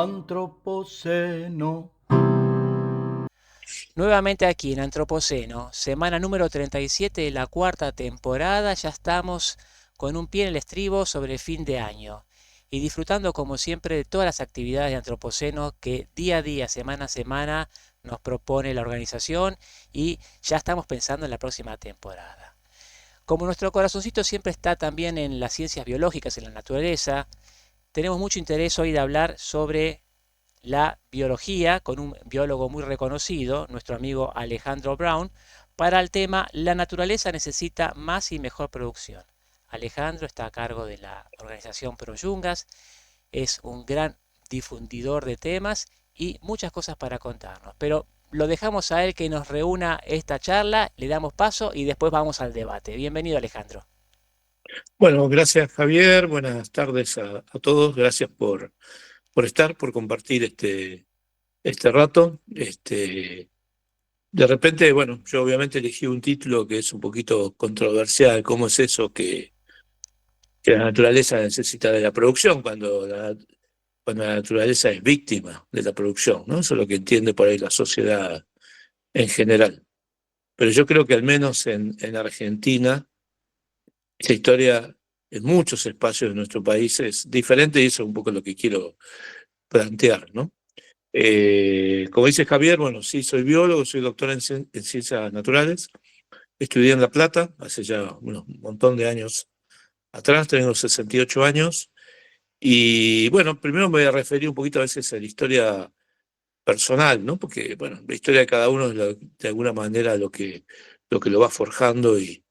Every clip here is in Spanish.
Antropoceno. Nuevamente aquí en Antropoceno, semana número 37 de la cuarta temporada, ya estamos con un pie en el estribo sobre fin de año y disfrutando como siempre de todas las actividades de Antropoceno que día a día, semana a semana nos propone la organización y ya estamos pensando en la próxima temporada. Como nuestro corazoncito siempre está también en las ciencias biológicas, en la naturaleza, tenemos mucho interés hoy de hablar sobre la biología con un biólogo muy reconocido, nuestro amigo Alejandro Brown, para el tema La naturaleza necesita más y mejor producción. Alejandro está a cargo de la organización ProYungas, es un gran difundidor de temas y muchas cosas para contarnos. Pero lo dejamos a él que nos reúna esta charla, le damos paso y después vamos al debate. Bienvenido, Alejandro. Bueno, gracias Javier, buenas tardes a todos, gracias por estar, por compartir este rato. De repente, bueno, yo obviamente elegí un título que es un poquito controversial. ¿Cómo es eso que la naturaleza necesita de la producción cuando la naturaleza es víctima de la producción, ¿no? Eso es lo que entiende por ahí la sociedad en general. Pero yo creo que al menos en Argentina, esa historia en muchos espacios de nuestro país es diferente y eso es un poco lo que quiero plantear, ¿no? Como dice Javier, bueno, sí, soy biólogo, soy doctor en ciencias naturales, estudié en La Plata hace ya un montón de años atrás, tengo 68 años, y bueno, primero me voy a referir un poquito a veces a la historia personal, ¿no? Porque, bueno, la historia de cada uno es de alguna manera lo que lo va forjando y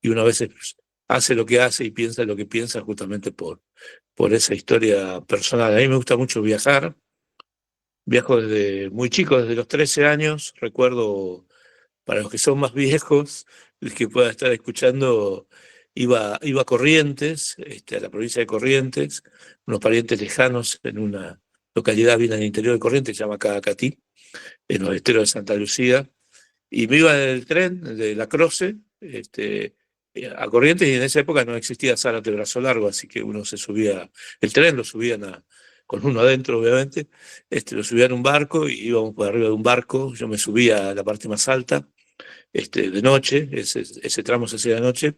uno a veces hace lo que hace y piensa lo que piensa justamente por esa historia personal. A mí me gusta mucho viajar. Viajo desde muy chico, desde los 13 años. Recuerdo, para los que son más viejos, el que pueda estar escuchando, iba a Corrientes, a la provincia de Corrientes, unos parientes lejanos en una localidad bien al interior de Corrientes, que se llama Cadacatí, en los esteros de Santa Lucía. Y me iba en el tren de La Croce, a Corrientes, y en esa época no existía Zárate Brazo Largo, así que uno se subía, el tren lo subían con uno adentro, obviamente, lo subían a un barco y íbamos por arriba de un barco. Yo me subía a la parte más alta, de noche, ese tramo se hacía de noche,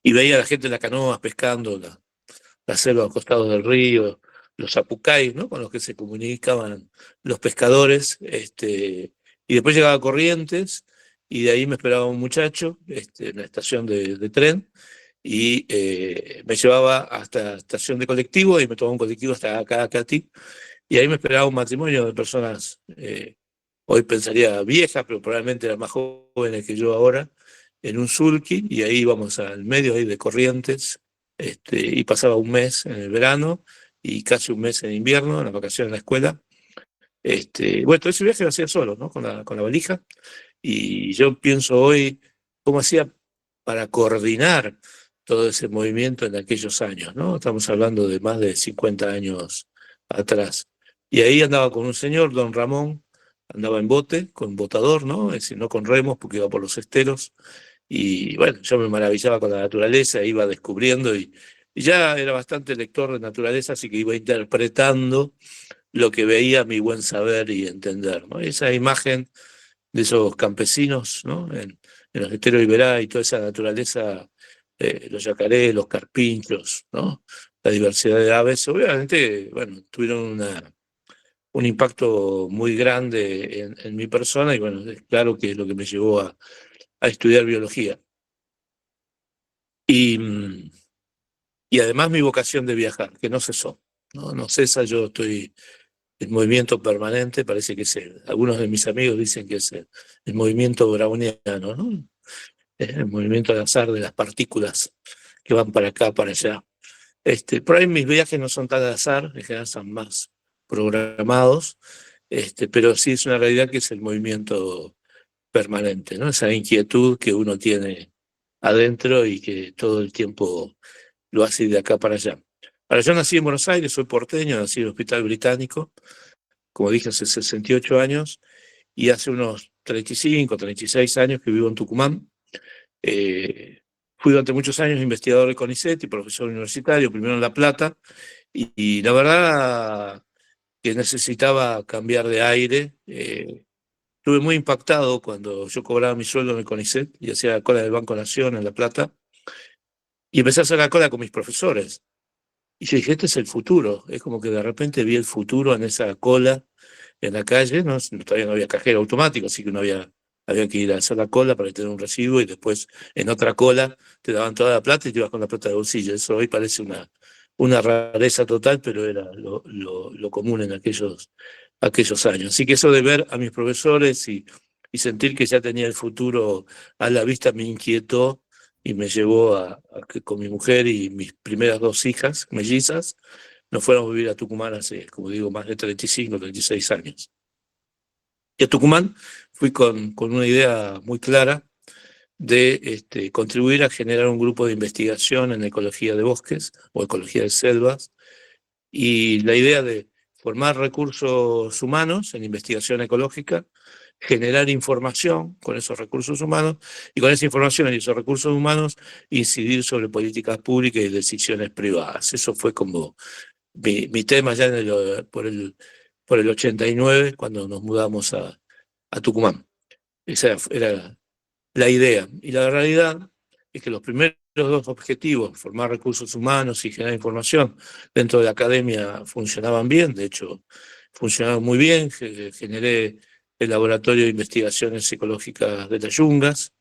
y veía a la gente en las canoas pescando, la selva a los costados del río, los apucáis, ¿no? Con los que se comunicaban los pescadores, y después llegaba a Corrientes, y de ahí me esperaba un muchacho, en la estación de tren, y me llevaba hasta la estación de colectivo, y me tomaba un colectivo hasta acá, Cati, y ahí me esperaba un matrimonio de personas, hoy pensaría viejas, pero probablemente eran más jóvenes que yo ahora, en un sulky, y ahí íbamos al medio ahí de Corrientes, y pasaba un mes en el verano y casi un mes en invierno, en las vacaciones en la escuela. Bueno, todo ese viaje lo hacía solo, ¿no? Con la valija, y yo pienso hoy cómo hacía para coordinar todo ese movimiento en aquellos años, ¿no? Estamos hablando de más de 50 años atrás. Y ahí andaba con un señor, don Ramón, andaba en bote, con botador, ¿no? Es decir, no con remos porque iba por los esteros. Y bueno, yo me maravillaba con la naturaleza, iba descubriendo y ya era bastante lector de naturaleza, así que iba interpretando lo que veía a mi buen saber y entender, ¿no? Esa imagen de esos campesinos, ¿no? En los esteros de Iberá y toda esa naturaleza, los yacarés, los carpinchos, ¿no? La diversidad de aves, obviamente, bueno, tuvieron un impacto muy grande en mi persona y bueno, es claro que es lo que me llevó a estudiar biología. Y, y además mi vocación de viajar, que no cesó, ¿no? No cesa, yo estoy en movimiento permanente, parece que algunos de mis amigos dicen que es el movimiento browniano, ¿no? Es el movimiento al azar de las partículas que van para acá, para allá. Por ahí mis viajes no son tan al azar, en general son más programados, pero sí es una realidad que es el movimiento permanente, ¿no? Esa inquietud que uno tiene adentro y que todo el tiempo lo hace de acá para allá. Ahora, yo nací en Buenos Aires, soy porteño, nací en el Hospital Británico, como dije, hace 68 años, y hace unos 35, 36 años que vivo en Tucumán. Fui durante muchos años investigador de CONICET y profesor universitario, primero en La Plata, y la verdad que necesitaba cambiar de aire. Estuve muy impactado cuando yo cobraba mi sueldo en el CONICET y hacía la cola del Banco Nación en La Plata, y empecé a hacer la cola con mis profesores. Y yo dije, este es el futuro. Es como que de repente vi el futuro en esa cola en la calle, ¿no? Todavía no había cajero automático, así que había que ir a hacer la cola para tener un recibo y después en otra cola te daban toda la plata y te ibas con la plata de bolsillo. Eso hoy parece una rareza total, pero era lo común en aquellos años. Así que eso de ver a mis profesores y sentir que ya tenía el futuro a la vista me inquietó y me llevó a que con mi mujer y mis primeras dos hijas mellizas nos fuéramos a vivir a Tucumán hace, como digo, más de 35, 36 años. Y a Tucumán fui con una idea muy clara de contribuir a generar un grupo de investigación en ecología de bosques o ecología de selvas, y la idea de formar recursos humanos en investigación ecológica, generar información con esos recursos humanos y con esa información y esos recursos humanos incidir sobre políticas públicas y decisiones privadas. Eso fue como mi tema ya por el 89, cuando nos mudamos a Tucumán. Esa era la idea. Y la realidad es que los primeros dos objetivos, formar recursos humanos y generar información dentro de la academia, funcionaban bien. De hecho, funcionaban muy bien. Generé el Laboratorio de Investigaciones Psicológicas de las Yungas.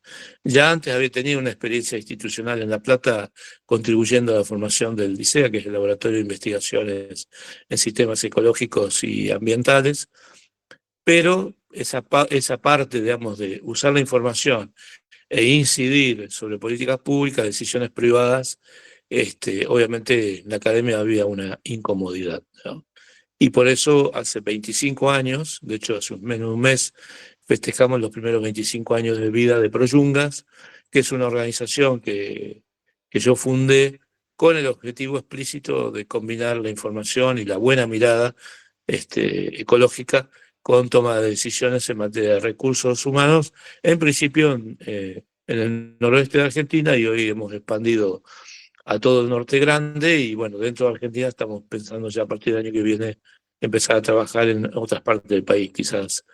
Ya antes había tenido una experiencia institucional en La Plata contribuyendo a la formación del LICEA, que es el Laboratorio de Investigaciones en Sistemas Ecológicos y Ambientales. Pero esa parte, digamos, de usar la información e incidir sobre políticas públicas, decisiones privadas, obviamente en la academia había una incomodidad, ¿no? Y por eso hace 25 años, de hecho hace menos de un mes, festejamos los primeros 25 años de vida de Proyungas, que es una organización que yo fundé con el objetivo explícito de combinar la información y la buena mirada ecológica con toma de decisiones en materia de recursos humanos, en principio en el noroeste de Argentina, y hoy hemos expandido a todo el norte grande, y bueno, dentro de Argentina estamos pensando ya a partir del año que viene empezar a trabajar en otras partes del país, quizás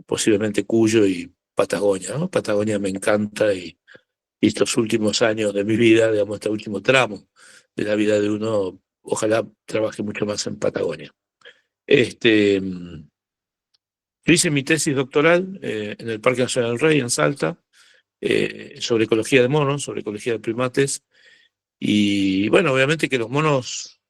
posiblemente Cuyo y Patagonia, ¿no? Patagonia me encanta, y estos últimos años de mi vida, digamos, este último tramo de la vida de uno, ojalá trabaje mucho más en Patagonia. Yo hice mi tesis doctoral en el Parque Nacional del Rey, en Salta, sobre ecología de monos, sobre ecología de primates. Y bueno, obviamente que los monos,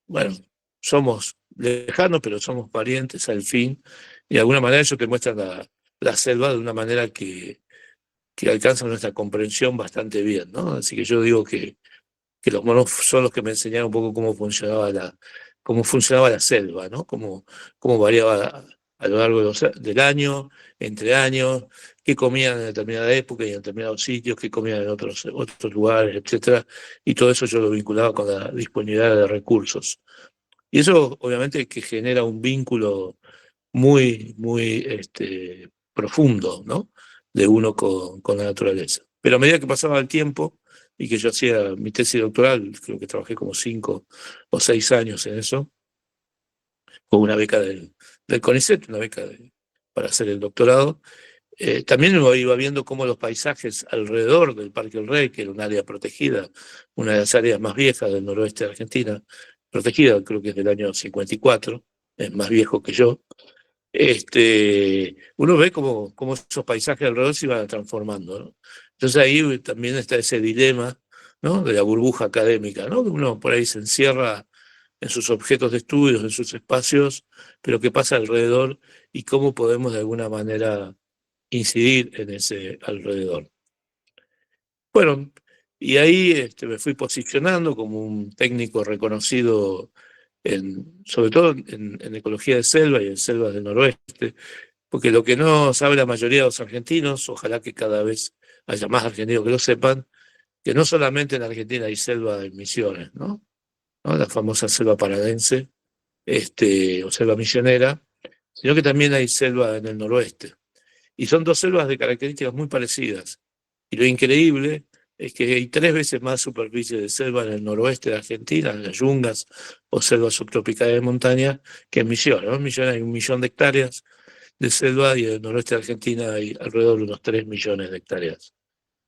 bueno, somos lejanos, pero somos parientes al fin. Y de alguna manera ellos te muestran la selva de una manera que alcanza nuestra comprensión bastante bien, ¿no? Así que yo digo que los monos son los que me enseñaron un poco cómo funcionaba la selva, ¿no? Cómo variaba a lo largo del año, entre años, qué comían en determinada época y en determinados sitios, qué comían en otros lugares, etcétera. Y todo eso yo lo vinculaba con la disponibilidad de recursos. Y eso obviamente que genera un vínculo muy, muy profundo, ¿no? De uno con la naturaleza. Pero a medida que pasaba el tiempo y que yo hacía mi tesis doctoral, creo que trabajé como 5 o 6 años en eso, con una beca del CONICET, una beca para hacer el doctorado. También uno iba viendo cómo los paisajes alrededor del Parque del Rey, que era un área protegida, una de las áreas más viejas del noroeste de Argentina, protegida, creo que es del año 54, es más viejo que yo. Uno ve cómo esos paisajes alrededor se iban transformando, ¿no? Entonces ahí también está ese dilema, ¿no? De la burbuja académica, ¿no? Que uno por ahí se encierra en sus objetos de estudios, en sus espacios, pero qué pasa alrededor y cómo podemos de alguna manera incidir en ese alrededor. Bueno, y ahí me fui posicionando como un técnico reconocido sobre todo en ecología de selva y en selvas del noroeste, porque lo que no sabe la mayoría de los argentinos, ojalá que cada vez haya más argentinos que lo sepan, que no solamente en Argentina hay selva en Misiones, ¿no? La famosa selva paranaense, o selva misionera, sino que también hay selva en el noroeste. Y son dos selvas de características muy parecidas. Y lo increíble es que hay 3 veces más superficie de selva en el noroeste de Argentina, en las yungas o selvas subtropicales de montaña, que en Misiones, ¿no? En Misiones hay 1 millón de hectáreas de selva y en el noroeste de Argentina hay alrededor de unos 3 millones de hectáreas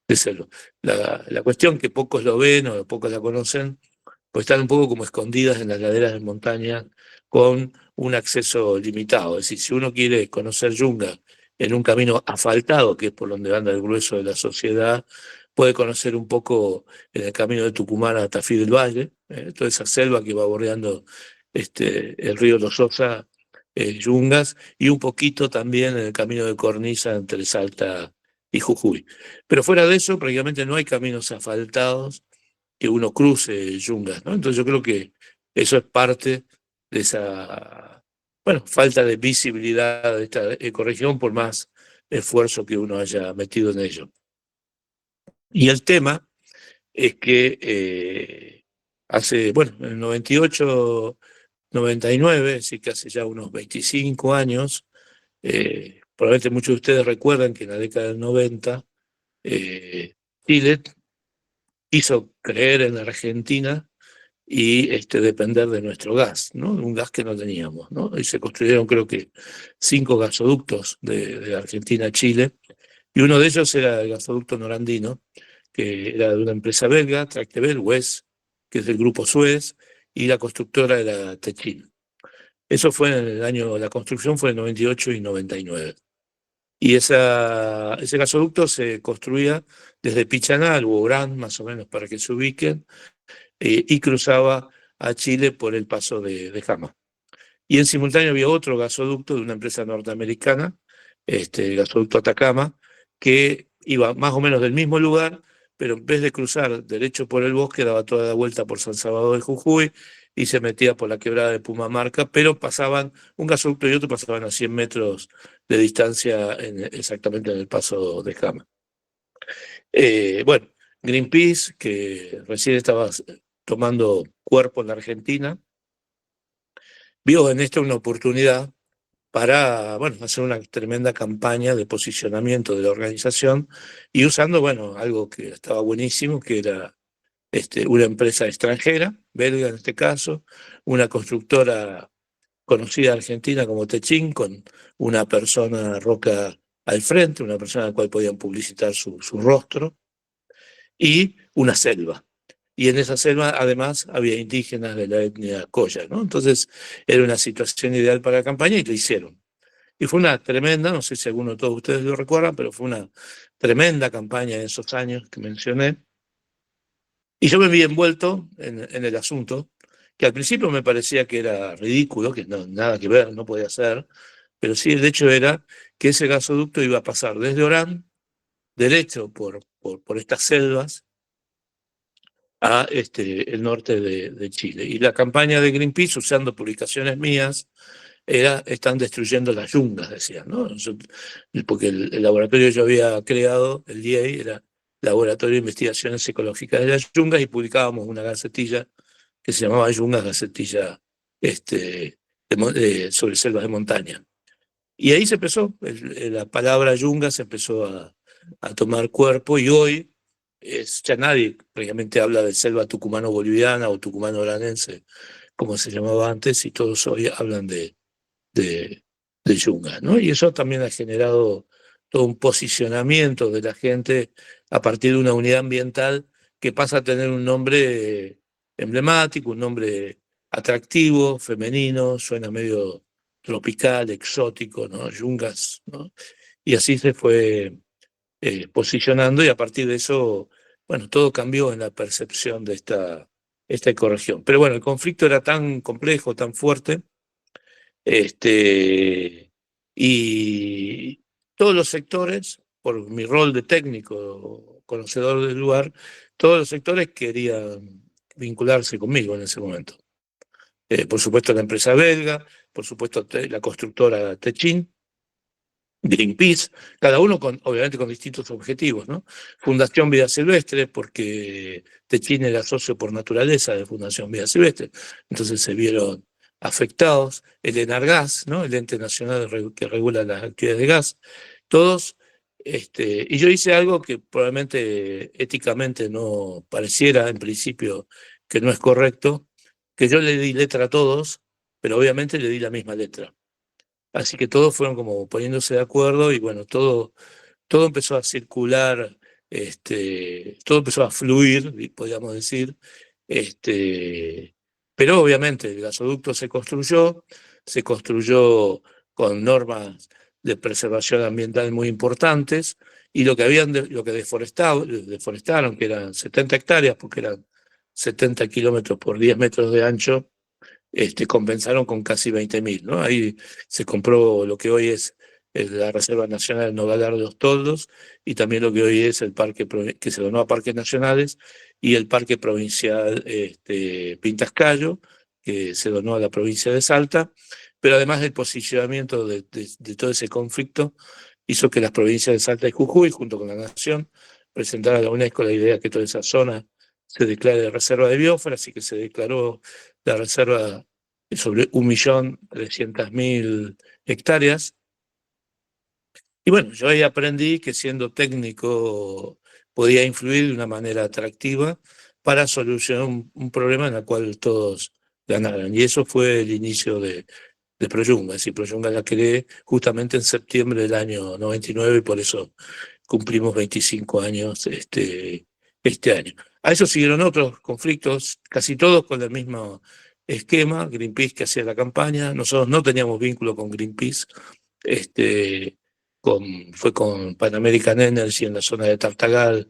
de selva. La cuestión que pocos lo ven o pocos la conocen, pues están un poco como escondidas en las laderas de montaña con un acceso limitado. Es decir, si uno quiere conocer Yunga en un camino asfaltado, que es por donde anda el grueso de la sociedad, puede conocer un poco en el camino de Tucumán a Tafí del Valle, toda esa selva que va bordeando el río Los Osa, Yungas, y un poquito también en el camino de Cornisa entre Salta y Jujuy. Pero fuera de eso, prácticamente no hay caminos asfaltados que uno cruce yungas, ¿no? Entonces yo creo que eso es parte de esa, bueno, falta de visibilidad de esta ecorregión por más esfuerzo que uno haya metido en ello. Y el tema es que bueno, en el 98, 99, así que hace ya unos 25 años, probablemente muchos de ustedes recuerdan que en la década del 90, Chile hizo creer en la Argentina y depender de nuestro gas, ¿no? Un gas que no teníamos, ¿no? Y se construyeron creo que 5 gasoductos de Argentina a Chile, y uno de ellos era el gasoducto norandino, que era de una empresa belga, Tractebel, West, que es del grupo Suez, y la constructora era Techin. Eso fue en el año, la construcción fue en 98 y 99. Y ese gasoducto se construía desde Pichaná al Bourán, más o menos para que se ubiquen, y cruzaba a Chile por el paso de Jama. Y en simultáneo había otro gasoducto de una empresa norteamericana, el gasoducto Atacama, que iba más o menos del mismo lugar, pero en vez de cruzar derecho por el bosque, daba toda la vuelta por San Salvador de Jujuy y se metía por la quebrada de Pumamarca, pero pasaban, un gasoducto y otro pasaban a 100 metros de distancia exactamente en el paso de Jama. Bueno, Greenpeace, que recién estaba tomando cuerpo en la Argentina, vio en esto una oportunidad para, bueno, hacer una tremenda campaña de posicionamiento de la organización y usando, bueno, algo que estaba buenísimo, que era una empresa extranjera, belga en este caso, una constructora conocida argentina como Techin, con una persona roca al frente, una persona a la cual podían publicitar su rostro, y una selva. Y en esa selva, además, había indígenas de la etnia Coya, ¿no? Entonces, era una situación ideal para la campaña y lo hicieron. Y fue una tremenda, no sé si alguno de todos ustedes lo recuerdan, pero fue una tremenda campaña en esos años que mencioné. Y yo me vi envuelto en el asunto, que al principio me parecía que era ridículo, que no, nada que ver, no podía ser, pero sí el hecho era que ese gasoducto iba a pasar desde Orán, derecho por estas selvas, a el norte de Chile. Y la campaña de Greenpeace, usando publicaciones mías, están destruyendo las yungas, decían, ¿no? Porque el laboratorio que yo había creado, el DIEI, era Laboratorio de Investigaciones Ecológicas de las Yungas, y publicábamos una gacetilla que se llamaba Yungas, gacetilla sobre selvas de montaña. Y ahí se empezó, la palabra yunga se empezó a tomar cuerpo, y hoy ya nadie prácticamente habla de selva tucumano-boliviana o tucumano-oranense, como se llamaba antes, y todos hoy hablan de yunga, ¿no? Y eso también ha generado todo un posicionamiento de la gente a partir de una unidad ambiental que pasa a tener un nombre emblemático, un nombre atractivo, femenino, suena medio tropical, exótico, ¿no? Yungas, ¿no? Y así se fue posicionando, y a partir de eso, bueno, todo cambió en la percepción de esta ecorregión. Pero bueno, el conflicto era tan complejo, tan fuerte, y todos los sectores, por mi rol de técnico, conocedor del lugar, todos los sectores querían vincularse conmigo en ese momento. Por supuesto la empresa belga, por supuesto la constructora Techin, Greenpeace, cada uno obviamente con distintos objetivos, ¿no? Fundación Vida Silvestre, porque Techin era socio por naturaleza de Fundación Vida Silvestre, entonces se vieron afectados, el ENARGAS, ¿no? El ente nacional que regula las actividades de gas, todos Y yo hice algo que probablemente éticamente no pareciera en principio que no es correcto, que yo le di letra a todos, pero obviamente le di la misma letra. Así que todos fueron como poniéndose de acuerdo y bueno, todo empezó a circular, todo empezó a fluir, podríamos decir. Este, pero obviamente el gasoducto se construyó con normas de preservación ambiental muy importantes, y lo que deforestaron, que eran 70 hectáreas, porque eran 70 kilómetros por 10 metros de ancho, compensaron con casi 20.000, ¿no? Ahí se compró lo que hoy es la Reserva Nacional Nogalar de los Toldos, y también lo que hoy es el parque que se donó a Parques Nacionales, y el Parque Provincial Pintascayo, que se donó a la provincia de Salta. Pero además del posicionamiento de todo ese conflicto, hizo que las provincias de Salta y Jujuy, junto con la Nación, presentaran a la UNESCO la idea que toda esa zona se declare reserva de biosfera, así que se declaró la reserva sobre 1.300.000 hectáreas. Y bueno, yo ahí aprendí que siendo técnico podía influir de una manera atractiva para solucionar un problema en el cual todos ganaran. Y eso fue el inicio de Proyunga. Es decir, Proyunga la creé justamente en septiembre del año 99, y por eso cumplimos 25 años este año. A eso siguieron otros conflictos, casi todos con el mismo esquema. Greenpeace, que hacía la campaña. Nosotros no teníamos vínculo con Greenpeace. Fue con Pan American Energy en la zona de Tartagal,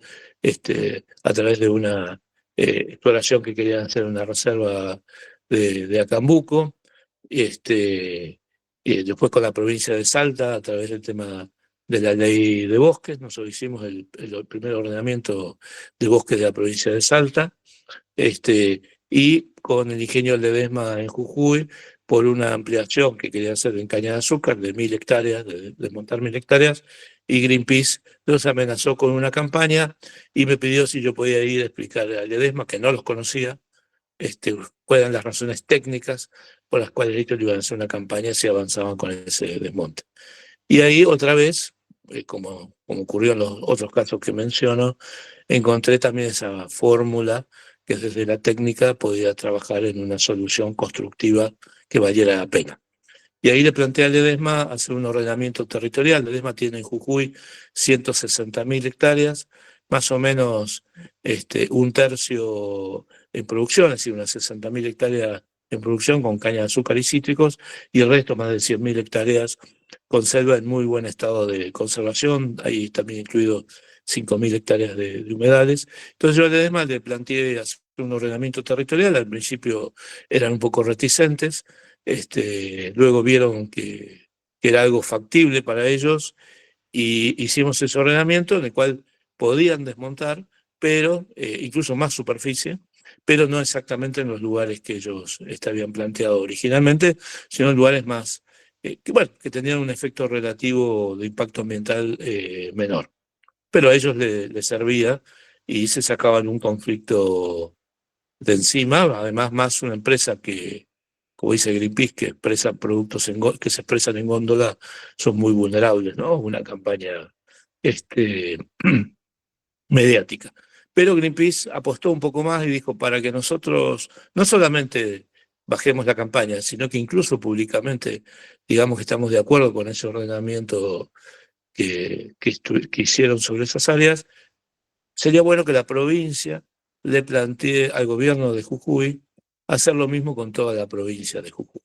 a través de una exploración que querían hacer en una reserva de Acambuco. Después con la provincia de Salta, a través del tema de la ley de bosques. Nosotros hicimos el primer ordenamiento de bosques de la provincia de Salta, y con el ingenio Ledesma en Jujuy, por una ampliación que quería hacer en caña de azúcar de 1.000 hectáreas, de desmontar 1.000 hectáreas, y Greenpeace los amenazó con una campaña y me pidió si yo podía ir a explicar a Ledesma, que no los conocía, cuáles eran las razones técnicas por las cuales ellos iban a hacer una campaña si avanzaban con ese desmonte. Y ahí otra vez, como ocurrió en los otros casos que menciono, encontré también esa fórmula que desde la técnica podía trabajar en una solución constructiva que valiera la pena. Y ahí le planteé a Ledesma hacer un ordenamiento territorial. Ledesma tiene en Jujuy 160.000 hectáreas, más o menos un tercio en producción, es decir, unas 60.000 hectáreas en producción con caña de azúcar y cítricos, y el resto, más de 100.000 hectáreas, con selva en muy buen estado de conservación. Ahí también incluido 5.000 hectáreas de humedales. Entonces yo a Ledesma le planteé hacer un ordenamiento territorial. Al principio eran un poco reticentes. Luego vieron que era algo factible para ellos, y hicimos ese ordenamiento en el cual podían desmontar, pero incluso más superficie, pero no exactamente en los lugares que ellos habían planteado originalmente, sino en lugares más, que tenían un efecto relativo de impacto ambiental menor. Pero a ellos les servía y se sacaban un conflicto de encima. Además, más una empresa que, como dice Greenpeace, que expresa productos que se expresan en góndola, son muy vulnerables, ¿no? Una campaña mediática. Pero Greenpeace apostó un poco más y dijo, para que nosotros no solamente bajemos la campaña, sino que incluso públicamente digamos que estamos de acuerdo con ese ordenamiento que hicieron sobre esas áreas, sería bueno que la provincia le plantee al gobierno de Jujuy hacer lo mismo con toda la provincia de Jujuy.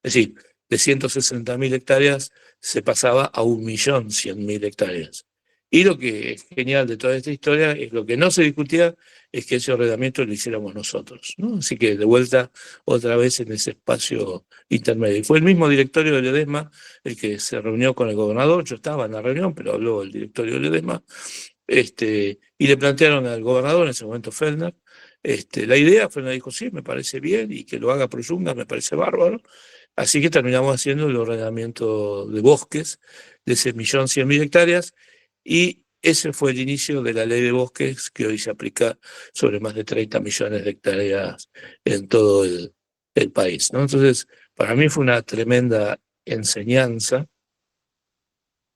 Es decir, de 160.000 hectáreas se pasaba a 1.100.000 hectáreas. Y lo que es genial de toda esta historia es lo que no se discutía, es que ese ordenamiento lo hiciéramos nosotros, ¿no? Así que de vuelta otra vez en ese espacio intermedio. Y fue el mismo directorio de Ledesma el que se reunió con el gobernador. Yo estaba en la reunión, pero habló el directorio de Ledesma. Y le plantearon al gobernador, en ese momento Fellner, la idea. Fellner dijo, sí, me parece bien, y que lo haga Proyunga me parece bárbaro. Así que terminamos haciendo el ordenamiento de bosques de ese 1.100.000 hectáreas, y ese fue el inicio de la ley de bosques, que hoy se aplica sobre más de 30 millones de hectáreas en todo el país, ¿no? Entonces, para mí fue una tremenda enseñanza,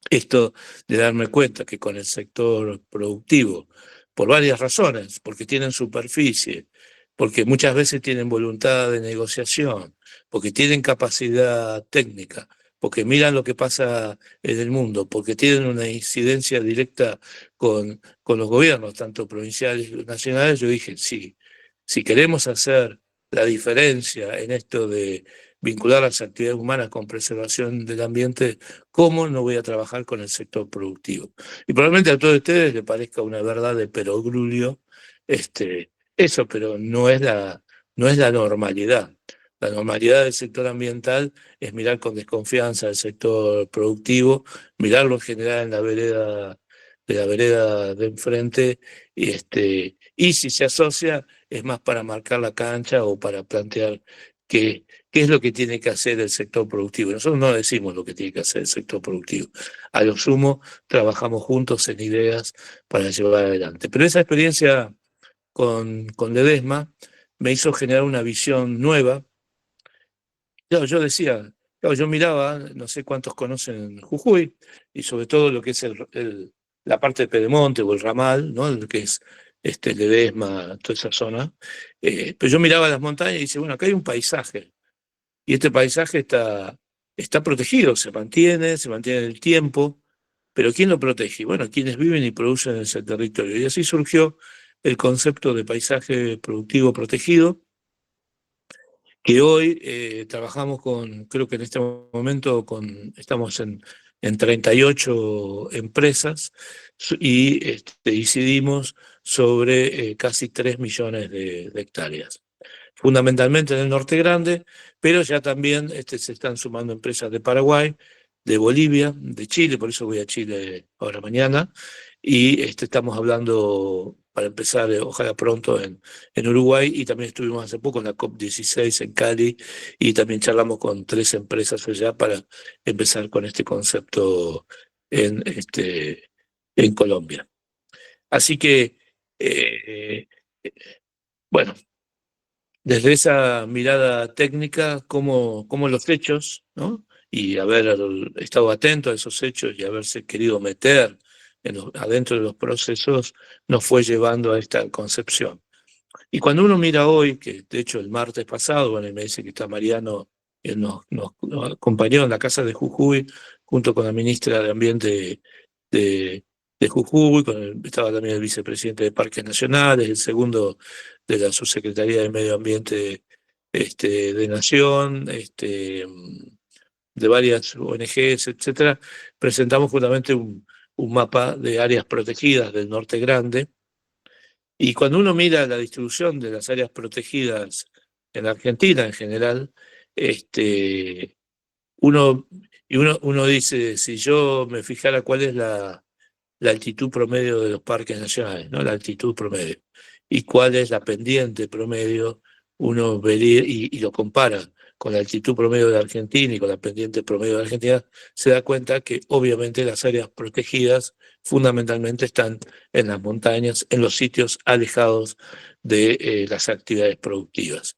esto de darme cuenta que con el sector productivo, por varias razones, porque tienen superficie, porque muchas veces tienen voluntad de negociación, porque tienen capacidad técnica, porque miran lo que pasa en el mundo, porque tienen una incidencia directa con los gobiernos, tanto provinciales y nacionales, yo dije, sí, si queremos hacer la diferencia en esto de vincular las actividades humanas con preservación del ambiente, ¿cómo no voy a trabajar con el sector productivo? Y probablemente a todos ustedes les parezca una verdad de perogrullo eso, pero no es la normalidad. La normalidad del sector ambiental es mirar con desconfianza al sector productivo, mirarlo en general en la vereda de enfrente, y si se asocia es más para marcar la cancha o para plantear qué es lo que tiene que hacer el sector productivo. Nosotros no decimos lo que tiene que hacer el sector productivo. A lo sumo, trabajamos juntos en ideas para llevar adelante. Pero esa experiencia con Ledesma me hizo generar una visión nueva. Claro, yo decía, claro, yo miraba, no sé cuántos conocen Jujuy, y sobre todo lo que es la parte de Pedemonte o el ramal, ¿no? El que es Ledesma, toda esa zona. Pero yo miraba las montañas y dice, bueno, acá hay un paisaje, y este paisaje está protegido, se mantiene en el tiempo, pero ¿quién lo protege? Bueno, quienes viven y producen en ese territorio. Y así surgió el concepto de paisaje productivo protegido, que hoy trabajamos creo que en este momento estamos en 38 empresas y incidimos sobre casi 3 millones de hectáreas. Fundamentalmente en el Norte Grande, pero ya también se están sumando empresas de Paraguay, de Bolivia, de Chile, por eso voy a Chile ahora mañana, y estamos hablando, para empezar, ojalá pronto, en Uruguay, y también estuvimos hace poco en la COP16 en Cali, y también charlamos con 3 empresas allá para empezar con este concepto en, en Colombia. Así que, bueno, desde esa mirada técnica, cómo los hechos, ¿no? Y haber estado atento a esos hechos y haberse querido meter adentro de los procesos, nos fue llevando a esta concepción. Y cuando uno mira hoy, que de hecho el martes pasado, bueno, y me dice que está Mariano, él nos acompañó en la casa de Jujuy, junto con la ministra de Ambiente de, de Jujuy, estaba también el vicepresidente de Parques Nacionales, el segundo de la Subsecretaría de Medio Ambiente de Nación, de varias ONGs, etcétera. Presentamos justamente un mapa de áreas protegidas del Norte Grande, y cuando uno mira la distribución de las áreas protegidas en Argentina en general, uno, uno dice, si yo me fijara cuál es la altitud promedio de los parques nacionales, ¿no? La altitud promedio, y cuál es la pendiente promedio, uno vería y lo compara con la altitud promedio de Argentina y con la pendiente promedio de Argentina, se da cuenta que obviamente las áreas protegidas fundamentalmente están en las montañas, en los sitios alejados de las actividades productivas.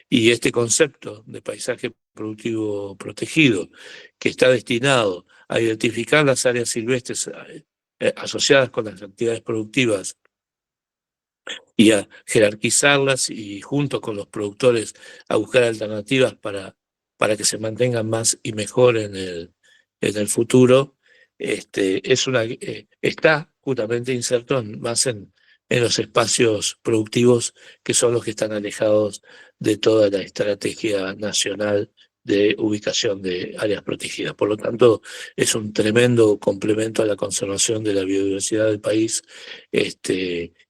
Y este concepto de paisaje productivo protegido, que está destinado a identificar las áreas silvestres asociadas con las actividades productivas y a jerarquizarlas y junto con los productores a buscar alternativas para que se mantengan más y mejor en el futuro, está justamente inserto más en los espacios productivos, que son los que están alejados de toda la estrategia nacional de ubicación de áreas protegidas. Por lo tanto, es un tremendo complemento a la conservación de la biodiversidad del país,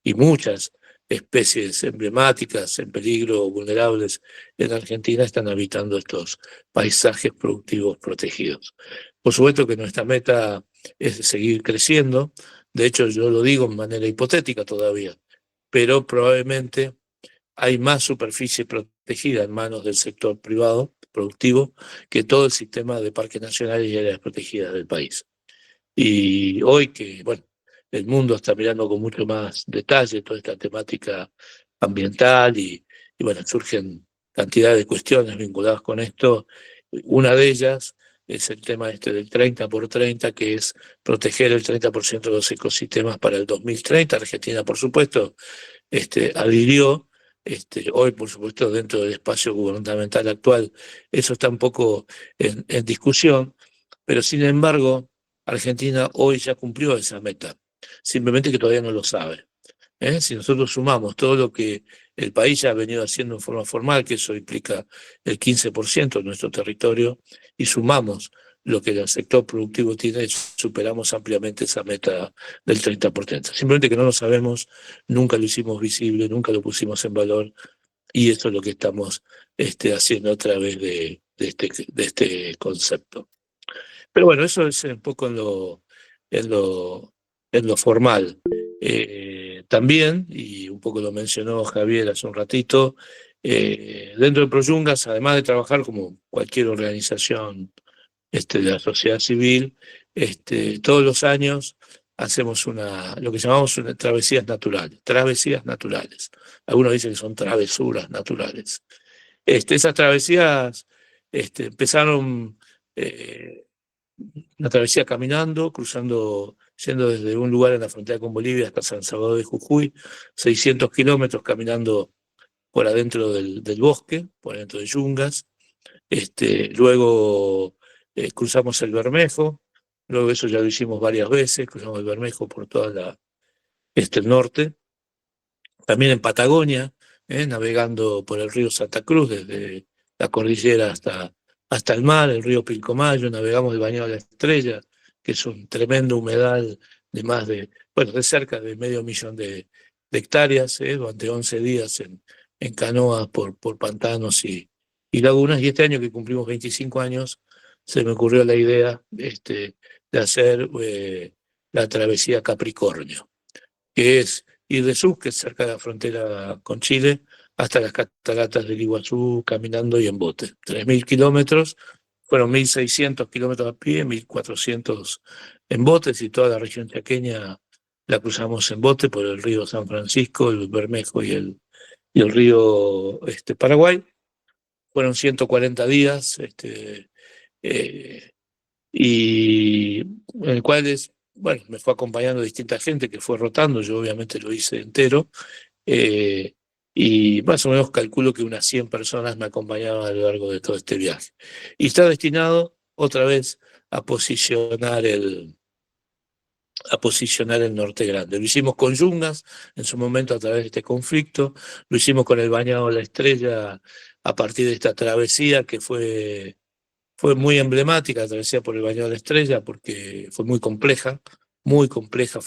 y muchas especies emblemáticas en peligro o vulnerables en Argentina están habitando estos paisajes productivos protegidos. Por supuesto que nuestra meta es seguir creciendo, de hecho yo lo digo de manera hipotética todavía, pero probablemente hay más superficie protegida en manos del sector privado productivo que todo el sistema de parques nacionales y áreas protegidas del país. Y hoy que, bueno, el mundo está mirando con mucho más detalle toda esta temática ambiental y bueno, surgen cantidad de cuestiones vinculadas con esto. Una de ellas es el tema este del 30 por 30, que es proteger el 30% de los ecosistemas para el 2030. Argentina, por supuesto, adhirió. Hoy, por supuesto, dentro del espacio gubernamental actual, eso está un poco en discusión, pero sin embargo, Argentina hoy ya cumplió esa meta, simplemente que todavía no lo sabe. Si nosotros sumamos todo lo que el país ya ha venido haciendo en forma formal, que eso implica el 15% de nuestro territorio, y sumamos lo que el sector productivo tiene, superamos ampliamente esa meta del 30%. Simplemente que no lo sabemos, nunca lo hicimos visible, nunca lo pusimos en valor, y eso es lo que estamos haciendo a través de este concepto. Pero bueno, eso es un poco en lo, en lo formal. También, y un poco lo mencionó Javier hace un ratito, dentro de Proyungas, además de trabajar como cualquier organización de la sociedad civil, todos los años hacemos lo que llamamos travesías naturales, travesías naturales. Algunos dicen que son travesuras naturales. Esas travesías empezaron una travesía caminando, cruzando, yendo desde un lugar en la frontera con Bolivia hasta San Salvador de Jujuy, 600 kilómetros caminando por adentro del bosque, por adentro de yungas. Luego cruzamos el Bermejo, luego eso ya lo hicimos varias veces, cruzamos el Bermejo por toda el norte. También en Patagonia, navegando por el río Santa Cruz, desde la cordillera hasta el mar, el río Pilcomayo, navegamos el Bañado de la Estrella, que es un tremendo humedal de de cerca de 500.000 de hectáreas, durante 11 días en canoas por pantanos y lagunas. Y este año que cumplimos 25 años, se me ocurrió la idea de hacer la travesía Capricornio, que es ir de Sur, que es cerca de la frontera con Chile, hasta las cataratas del Iguazú, caminando y en bote. 3.000 kilómetros, fueron 1.600 kilómetros a pie, 1.400 en botes, y toda la región chaqueña la cruzamos en bote por el río San Francisco, el Bermejo y el río Paraguay. Fueron 140 días, eh, y en el cual bueno, me fue acompañando distinta gente que fue rotando, yo obviamente lo hice entero, eh, y más o menos calculo que unas 100 personas me acompañaban a lo largo de todo este viaje. Y está destinado otra vez a posicionar el Norte Grande. Lo hicimos con Yungas en su momento a través de este conflicto, lo hicimos con el Bañado de la Estrella a partir de esta travesía que fue muy emblemática, la travesía por el Bañado de la Estrella, porque fue muy compleja, muy compleja.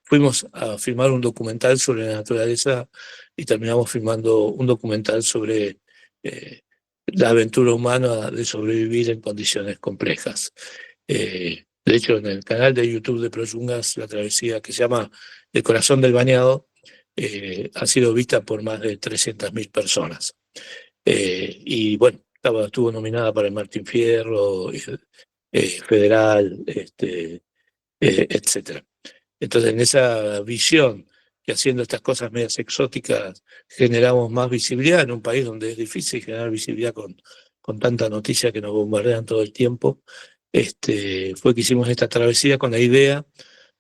Fuimos a filmar un documental sobre la naturaleza y terminamos filmando un documental sobre la aventura humana de sobrevivir en condiciones complejas. De hecho, en el canal de YouTube de Proyungas, la travesía que se llama El Corazón del Bañado, ha sido vista por más de 300.000 personas. Y bueno, estuvo nominada para el Martín Fierro, Federal, etcétera. Entonces, en esa visión que haciendo estas cosas medias exóticas generamos más visibilidad en un país donde es difícil generar visibilidad con tanta noticia que nos bombardean todo el tiempo, fue que hicimos esta travesía con la idea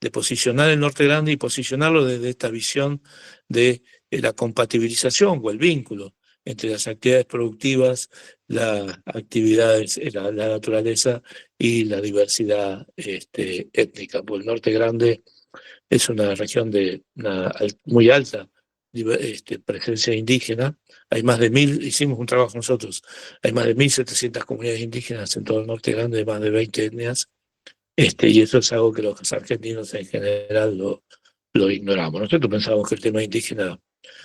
de posicionar el Norte Grande y posicionarlo desde esta visión de la compatibilización o el vínculo entre las actividades productivas, las actividades, la naturaleza y la diversidad étnica. Pues el Norte Grande es una región de muy alta presencia indígena. Hay más de 1.000, hicimos un trabajo nosotros, hay más de 1.700 comunidades indígenas en todo el Norte Grande, de más de 20 etnias, y eso es algo que los argentinos en general lo ignoramos. Nosotros pensábamos que el tema indígena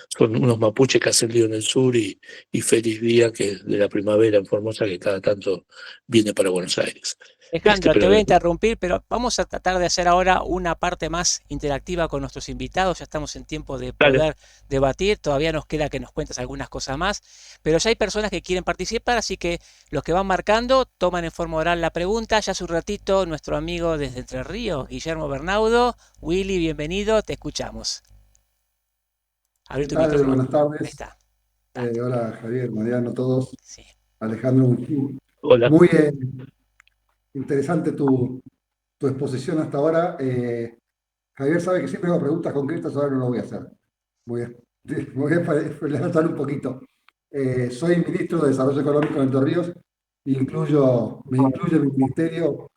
son unos mapuches que hacen lío en el sur y Feliz Día, que es de la primavera en Formosa, que cada tanto viene para Buenos Aires. Alejandro, te Pero voy a interrumpir, pero vamos a tratar de hacer ahora una parte más interactiva con nuestros invitados. Ya estamos en tiempo de dale, poder debatir. Todavía nos queda que nos cuentes algunas cosas más, pero ya hay personas que quieren participar, así que los que van marcando toman en forma oral la pregunta. Ya hace un ratito nuestro amigo desde Entre Ríos, Guillermo Bernaudo. Willy, bienvenido, te escuchamos. ¿Qué Abrir tu tal? micrófono. Buenas Ahí tardes. está. Dale. Hola Javier, Mariano, todos. Sí. Alejandro, hola. muy bien. interesante tu exposición hasta ahora. Javier sabe que siempre hago preguntas concretas, ahora no lo voy a hacer. Voy a, voy a levantar un poquito. Soy ministro de Desarrollo Económico en Entre Ríos, me incluye mi ministerio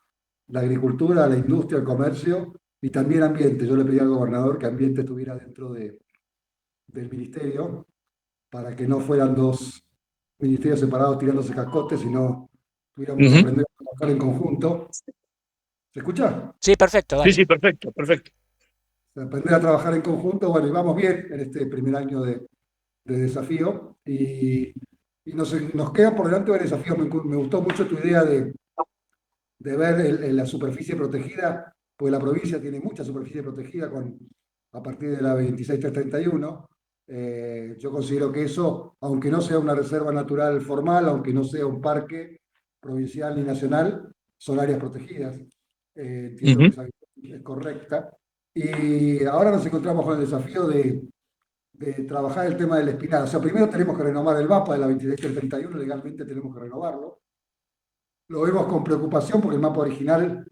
la agricultura, la industria, el comercio y también ambiente. Yo le pedí al gobernador que ambiente estuviera dentro del ministerio para que no fueran dos ministerios separados tirándose cascotes, sino tuviéramos que Ujú. aprender a trabajar en conjunto. ¿Se escucha? Sí, perfecto, Sí, dale. sí, perfecto, perfecto. Aprender a trabajar en conjunto. Bueno, y vamos bien en este primer año de desafío y nos queda por delante varios desafíos. Me gustó mucho tu idea de ver la superficie protegida, porque la provincia tiene mucha superficie protegida a partir de la 26331. Yo considero que eso, aunque no sea una reserva natural formal, aunque no sea un parque provincial ni nacional, son áreas protegidas. Entiendo que Ujú. esa visión es correcta. Y ahora nos encontramos con el desafío de trabajar el tema del espinal. O sea, primero tenemos que renovar el mapa de la 26331, legalmente tenemos que renovarlo. Lo vemos con preocupación porque el mapa original,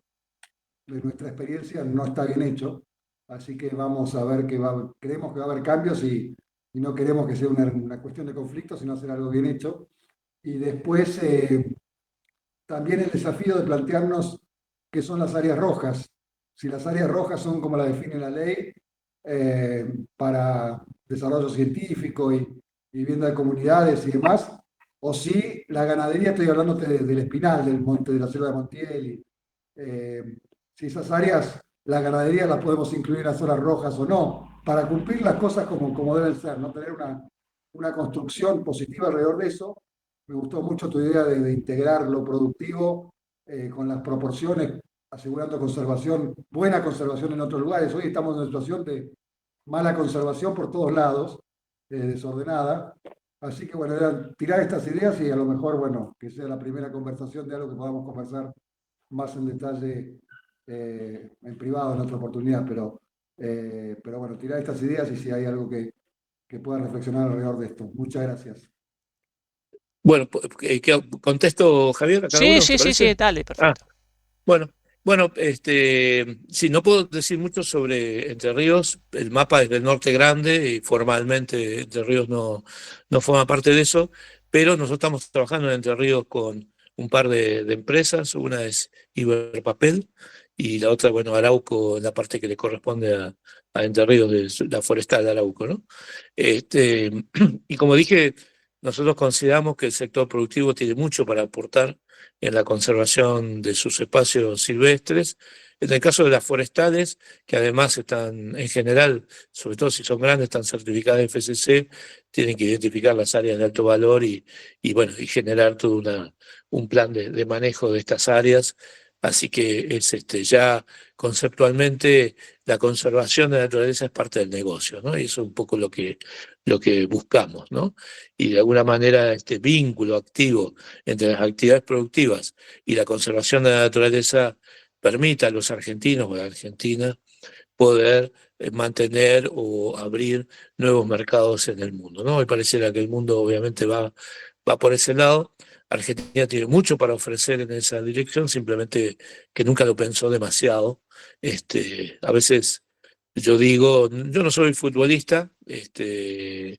de nuestra experiencia, no está bien hecho. Así que vamos a ver creemos que va a haber cambios y no queremos que sea una cuestión de conflicto, sino hacer algo bien hecho. Y después también el desafío de plantearnos qué son las áreas rojas. Si las áreas rojas son como la define la ley, para desarrollo científico y vivienda de comunidades y demás, o si la ganadería, estoy hablando del Espinal, del monte, de la selva de Montiel, si esas áreas, la ganadería la podemos incluir en las zonas rojas o no, para cumplir las cosas como deben ser, no tener una construcción positiva alrededor de eso. Me gustó mucho tu idea de integrar lo productivo con las proporciones, asegurando conservación, buena conservación en otros lugares. Hoy estamos en una situación de mala conservación por todos lados, desordenada. Así que bueno, era tirar estas ideas y a lo mejor, bueno, que sea la primera conversación de algo que podamos conversar más en detalle en privado en otra oportunidad, pero bueno, tirar estas ideas y si hay algo que pueda reflexionar alrededor de esto. Muchas gracias. Bueno, ¿contesto, Javier, a cada Sí, uno, sí, te sí, parece? sí, dale, Ah, perfecto. bueno, sí, no puedo decir mucho sobre Entre Ríos. El mapa es del Norte Grande y formalmente Entre Ríos no forma parte de eso, pero nosotros estamos trabajando en Entre Ríos con un par de empresas. Una es Iberpapel y la otra, bueno, Arauco, en la parte que le corresponde a Entre Ríos, de la forestal de Arauco, ¿no? Este, y como dije, nosotros consideramos que el sector productivo tiene mucho para aportar en la conservación de sus espacios silvestres. En el caso de las forestales, que además están en general, sobre todo si son grandes, están certificadas FSC, tienen que identificar las áreas de alto valor bueno, y generar todo un plan de manejo de estas áreas. Así que es ya conceptualmente la conservación de la naturaleza es parte del negocio, ¿no? Y eso es un poco lo que buscamos, ¿no? Y de alguna manera este vínculo activo entre las actividades productivas y la conservación de la naturaleza permita a los argentinos o a la Argentina poder mantener o abrir nuevos mercados en el mundo, ¿no? Me pareciera que el mundo obviamente va por ese lado. Argentina tiene mucho para ofrecer en esa dirección, simplemente que nunca lo pensó demasiado. A veces yo digo, yo no soy futbolista, eh,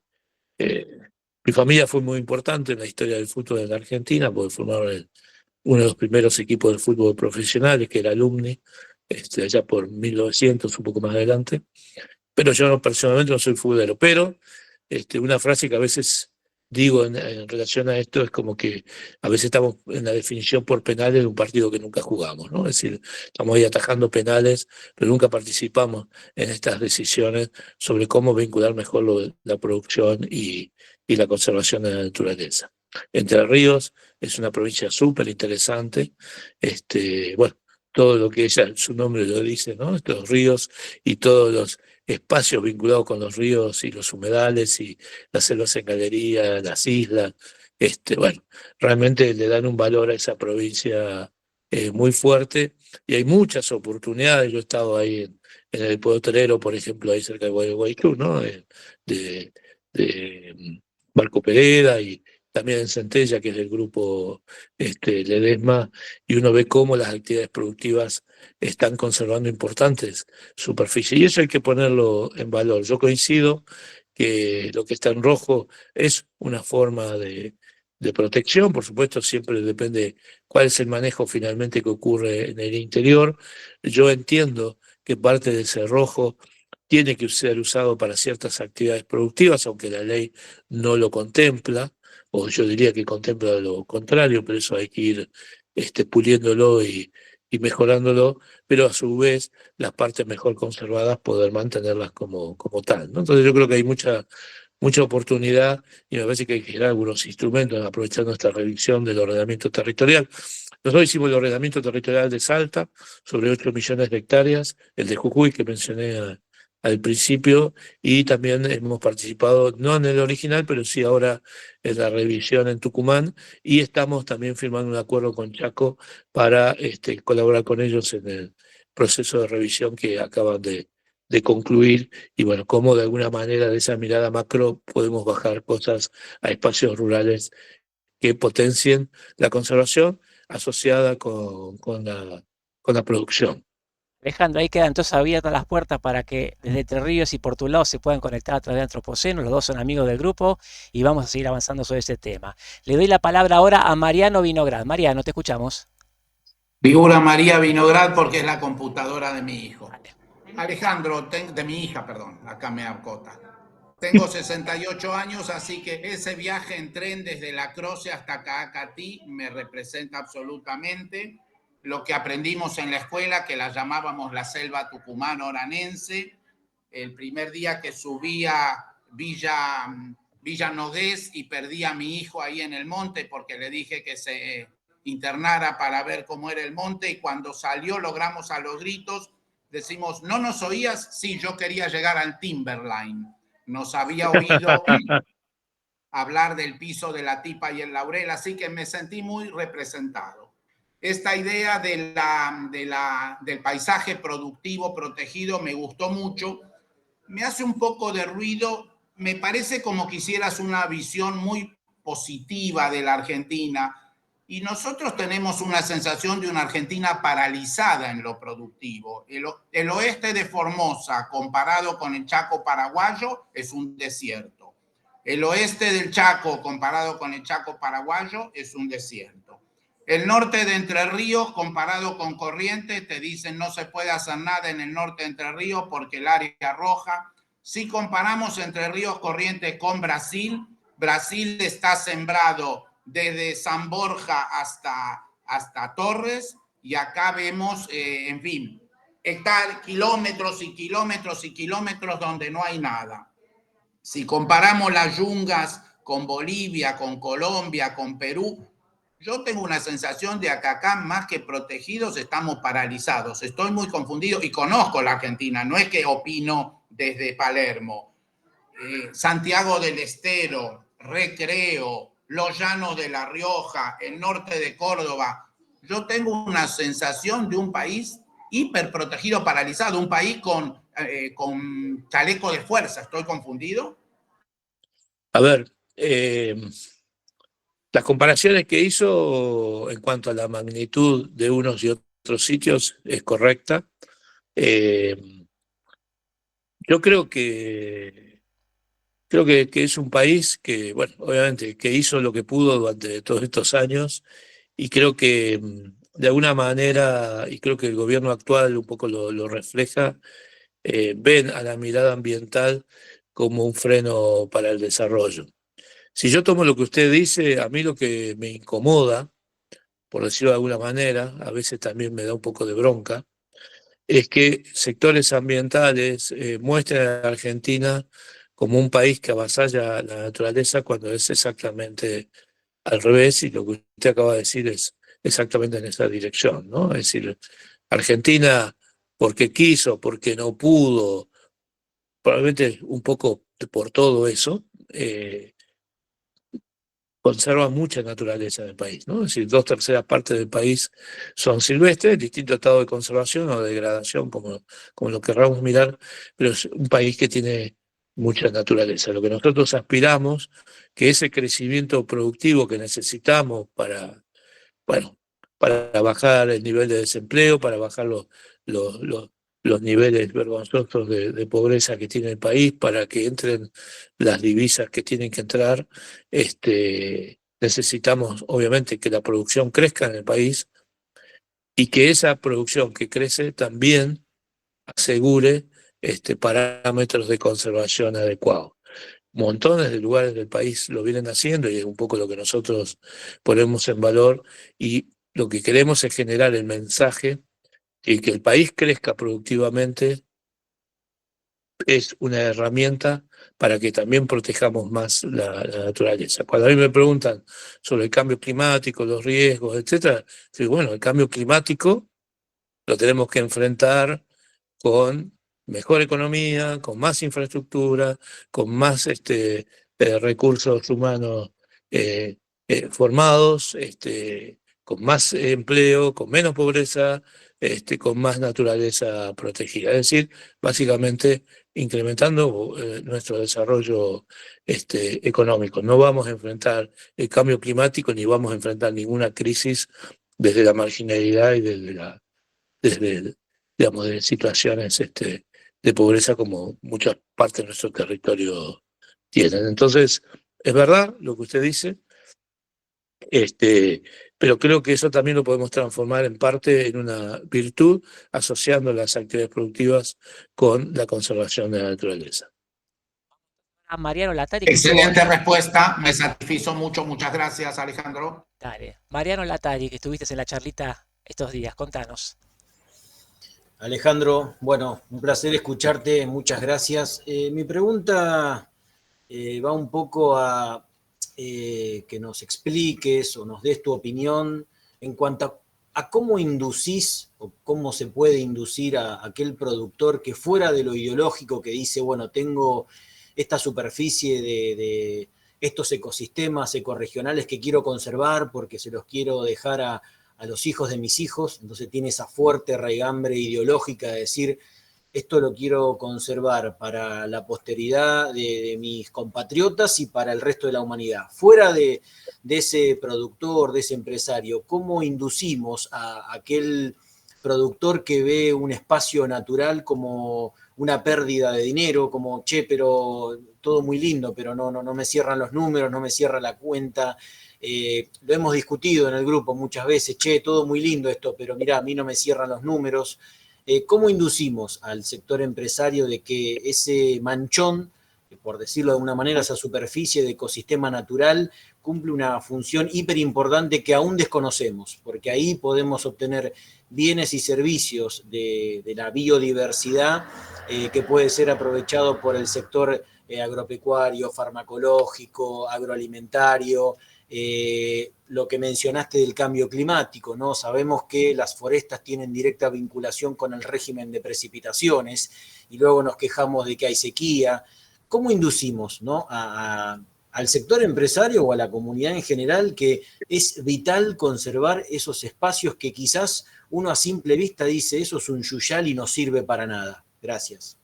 mi familia fue muy importante en la historia del fútbol en la Argentina, porque formaron uno de los primeros equipos de fútbol profesionales, que era Alumni, allá por 1900, un poco más adelante. Pero yo personalmente no soy futbolero. Pero una frase que a veces digo en relación a esto es como que a veces estamos en la definición por penales de un partido que nunca jugamos, ¿no? Es decir, estamos ahí atajando penales, pero nunca participamos en estas decisiones sobre cómo vincular mejor la producción y la conservación de la naturaleza. Entre Ríos es una provincia súper interesante. Bueno, todo lo que ella, su nombre lo dice, ¿no? Estos ríos y todos los espacios vinculados con los ríos y los humedales y las selvas en galería, las islas. Bueno, realmente le dan un valor a esa provincia muy fuerte y hay muchas oportunidades. Yo he estado ahí en el Potrero, por ejemplo, ahí cerca de Gualeguaychú, ¿no? De Marco Pereda también en Centella, que es del grupo Ledesma, y uno ve cómo las actividades productivas están conservando importantes superficies. Y eso hay que ponerlo en valor. Yo coincido que lo que está en rojo es una forma de protección, por supuesto, siempre depende cuál es el manejo finalmente que ocurre en el interior. Yo entiendo que parte de ese rojo tiene que ser usado para ciertas actividades productivas, aunque la ley no lo contempla, o yo diría que contempla lo contrario, pero eso hay que ir puliéndolo y mejorándolo, pero a su vez las partes mejor conservadas poder mantenerlas como tal, ¿no? Entonces yo creo que hay mucha oportunidad y me parece que hay que generar algunos instrumentos aprovechando esta revisión del ordenamiento territorial. Nosotros hicimos el ordenamiento territorial de Salta sobre 8 millones de hectáreas, el de Jujuy que mencioné al principio, y también hemos participado, no en el original, pero sí ahora en la revisión en Tucumán, y estamos también firmando un acuerdo con Chaco para colaborar con ellos en el proceso de revisión que acaban de concluir, y bueno, cómo de alguna manera de esa mirada macro podemos bajar cosas a espacios rurales que potencien la conservación asociada con la producción. Alejandro, ahí quedan entonces abiertas las puertas para que desde Entre Ríos y por tu lado se puedan conectar a través de Antropoceno. Los dos son amigos del grupo y vamos a seguir avanzando sobre este tema. Le doy la palabra ahora a Mariano Vinograd. Mariano, te escuchamos. Figura María Vinograd porque es la computadora de mi hijo. Alejandro, de mi hija, perdón, acá me acota. Tengo 68 años, así que ese viaje en tren desde La Croce hasta Caacatí me representa absolutamente. Lo que aprendimos en la escuela, que la llamábamos la selva tucumano-oranense, el primer día que subí a Villa Nogués y perdí a mi hijo ahí en el monte porque le dije que se internara para ver cómo era el monte, y cuando salió logramos a los gritos, decimos, ¿no nos oías? Sí, yo quería llegar al Timberline. Nos había oído hablar del piso de la Tipa y el Laurel, así que me sentí muy representado. Esta idea del paisaje productivo protegido me gustó mucho. Me hace un poco de ruido, me parece como que hicieras una visión muy positiva de la Argentina, y nosotros tenemos una sensación de una Argentina paralizada en lo productivo. El oeste de Formosa, comparado con el Chaco paraguayo, es un desierto. El oeste del Chaco, comparado con el Chaco paraguayo, es un desierto. El norte de Entre Ríos, comparado con Corrientes, te dicen no se puede hacer nada en el norte de Entre Ríos porque el área roja. Si comparamos Entre Ríos, Corrientes con Brasil, Brasil está sembrado desde San Borja hasta Torres, y acá vemos, en fin, kilómetros y kilómetros y kilómetros donde no hay nada. Si comparamos las yungas con Bolivia, con Colombia, con Perú, yo tengo una sensación de que acá más que protegidos estamos paralizados. Estoy muy confundido y conozco la Argentina, no es que opino desde Palermo. Santiago del Estero, Recreo, los llanos de La Rioja, el norte de Córdoba. Yo tengo una sensación de un país hiperprotegido, paralizado, un país con chaleco de fuerza. ¿Estoy confundido? A ver, las comparaciones que hizo en cuanto a la magnitud de unos y otros sitios es correcta. Yo creo que es un país que, bueno, obviamente, que hizo lo que pudo durante todos estos años, y creo que de alguna manera, y creo que el gobierno actual un poco lo refleja, ven a la mirada ambiental como un freno para el desarrollo. Si yo tomo lo que usted dice, a mí lo que me incomoda, por decirlo de alguna manera, a veces también me da un poco de bronca, es que sectores ambientales muestren a la Argentina como un país que avasalla la naturaleza cuando es exactamente al revés, y lo que usted acaba de decir es exactamente en esa dirección, ¿no? Es decir, Argentina, porque quiso, porque no pudo, probablemente un poco por todo eso, conserva mucha naturaleza en el país, ¿no? Es decir, 2/3 partes del país son silvestres, distinto estado de conservación o de degradación, como lo querramos mirar, pero es un país que tiene mucha naturaleza. Lo que nosotros aspiramos, que ese crecimiento productivo que necesitamos bueno, para bajar el nivel de desempleo, para bajar los, los- los niveles vergonzosos de pobreza que tiene el país, para que entren las divisas que tienen que entrar, necesitamos obviamente que la producción crezca en el país y que esa producción que crece también asegure parámetros de conservación adecuados. Montones de lugares del país lo vienen haciendo y es un poco lo que nosotros ponemos en valor y lo que queremos es generar el mensaje y que el país crezca productivamente es una herramienta para que también protejamos más la naturaleza. Cuando a mí me preguntan sobre el cambio climático, los riesgos, etcétera, digo, bueno, el cambio climático lo tenemos que enfrentar con mejor economía, con más infraestructura, con más recursos humanos eh, formados, con más empleo, con menos pobreza, con más naturaleza protegida. Es decir, básicamente incrementando nuestro desarrollo económico. No vamos a enfrentar el cambio climático ni vamos a enfrentar ninguna crisis desde la marginalidad y desde digamos, de situaciones de pobreza como muchas partes de nuestro territorio tienen. Entonces, es verdad lo que usted dice, pero creo que eso también lo podemos transformar en parte en una virtud, asociando las actividades productivas con la conservación de la naturaleza. A Mariano Latari, que Excelente respuesta, me satisfizo mucho. Muchas gracias, Alejandro. Dale. Mariano Latari, que estuviste en la charlita estos días, contanos. Alejandro, bueno, un placer escucharte, muchas gracias. Mi pregunta va un poco a que nos expliques o nos des tu opinión en cuanto a cómo inducís o cómo se puede inducir a aquel productor que fuera de lo ideológico, que dice, bueno, tengo esta superficie de estos ecosistemas ecorregionales que quiero conservar porque se los quiero dejar a los hijos de mis hijos, entonces tiene esa fuerte raigambre ideológica de decir, esto lo quiero conservar para la posteridad de mis compatriotas y para el resto de la humanidad. Fuera de ese productor, de ese empresario, ¿cómo inducimos a aquel productor que ve un espacio natural como una pérdida de dinero, como, che, pero todo muy lindo, pero no me cierran los números, no me cierra la cuenta? Lo hemos discutido en el grupo muchas veces, che, todo muy lindo esto, pero mirá, a mí no me cierran los números. ¿Cómo inducimos al sector empresario de que ese manchón, por decirlo de alguna manera, esa superficie de ecosistema natural, cumple una función hiper importante que aún desconocemos? Porque ahí podemos obtener bienes y servicios de la biodiversidad que puede ser aprovechado por el sector agropecuario, farmacológico, agroalimentario. Lo que mencionaste del cambio climático, ¿no? Sabemos que las forestas tienen directa vinculación con el régimen de precipitaciones y luego nos quejamos de que hay sequía. ¿Cómo inducimos, ¿no? al sector empresario o a la comunidad en general que es vital conservar esos espacios que quizás uno a simple vista dice, eso es un yuyal y no sirve para nada? Gracias.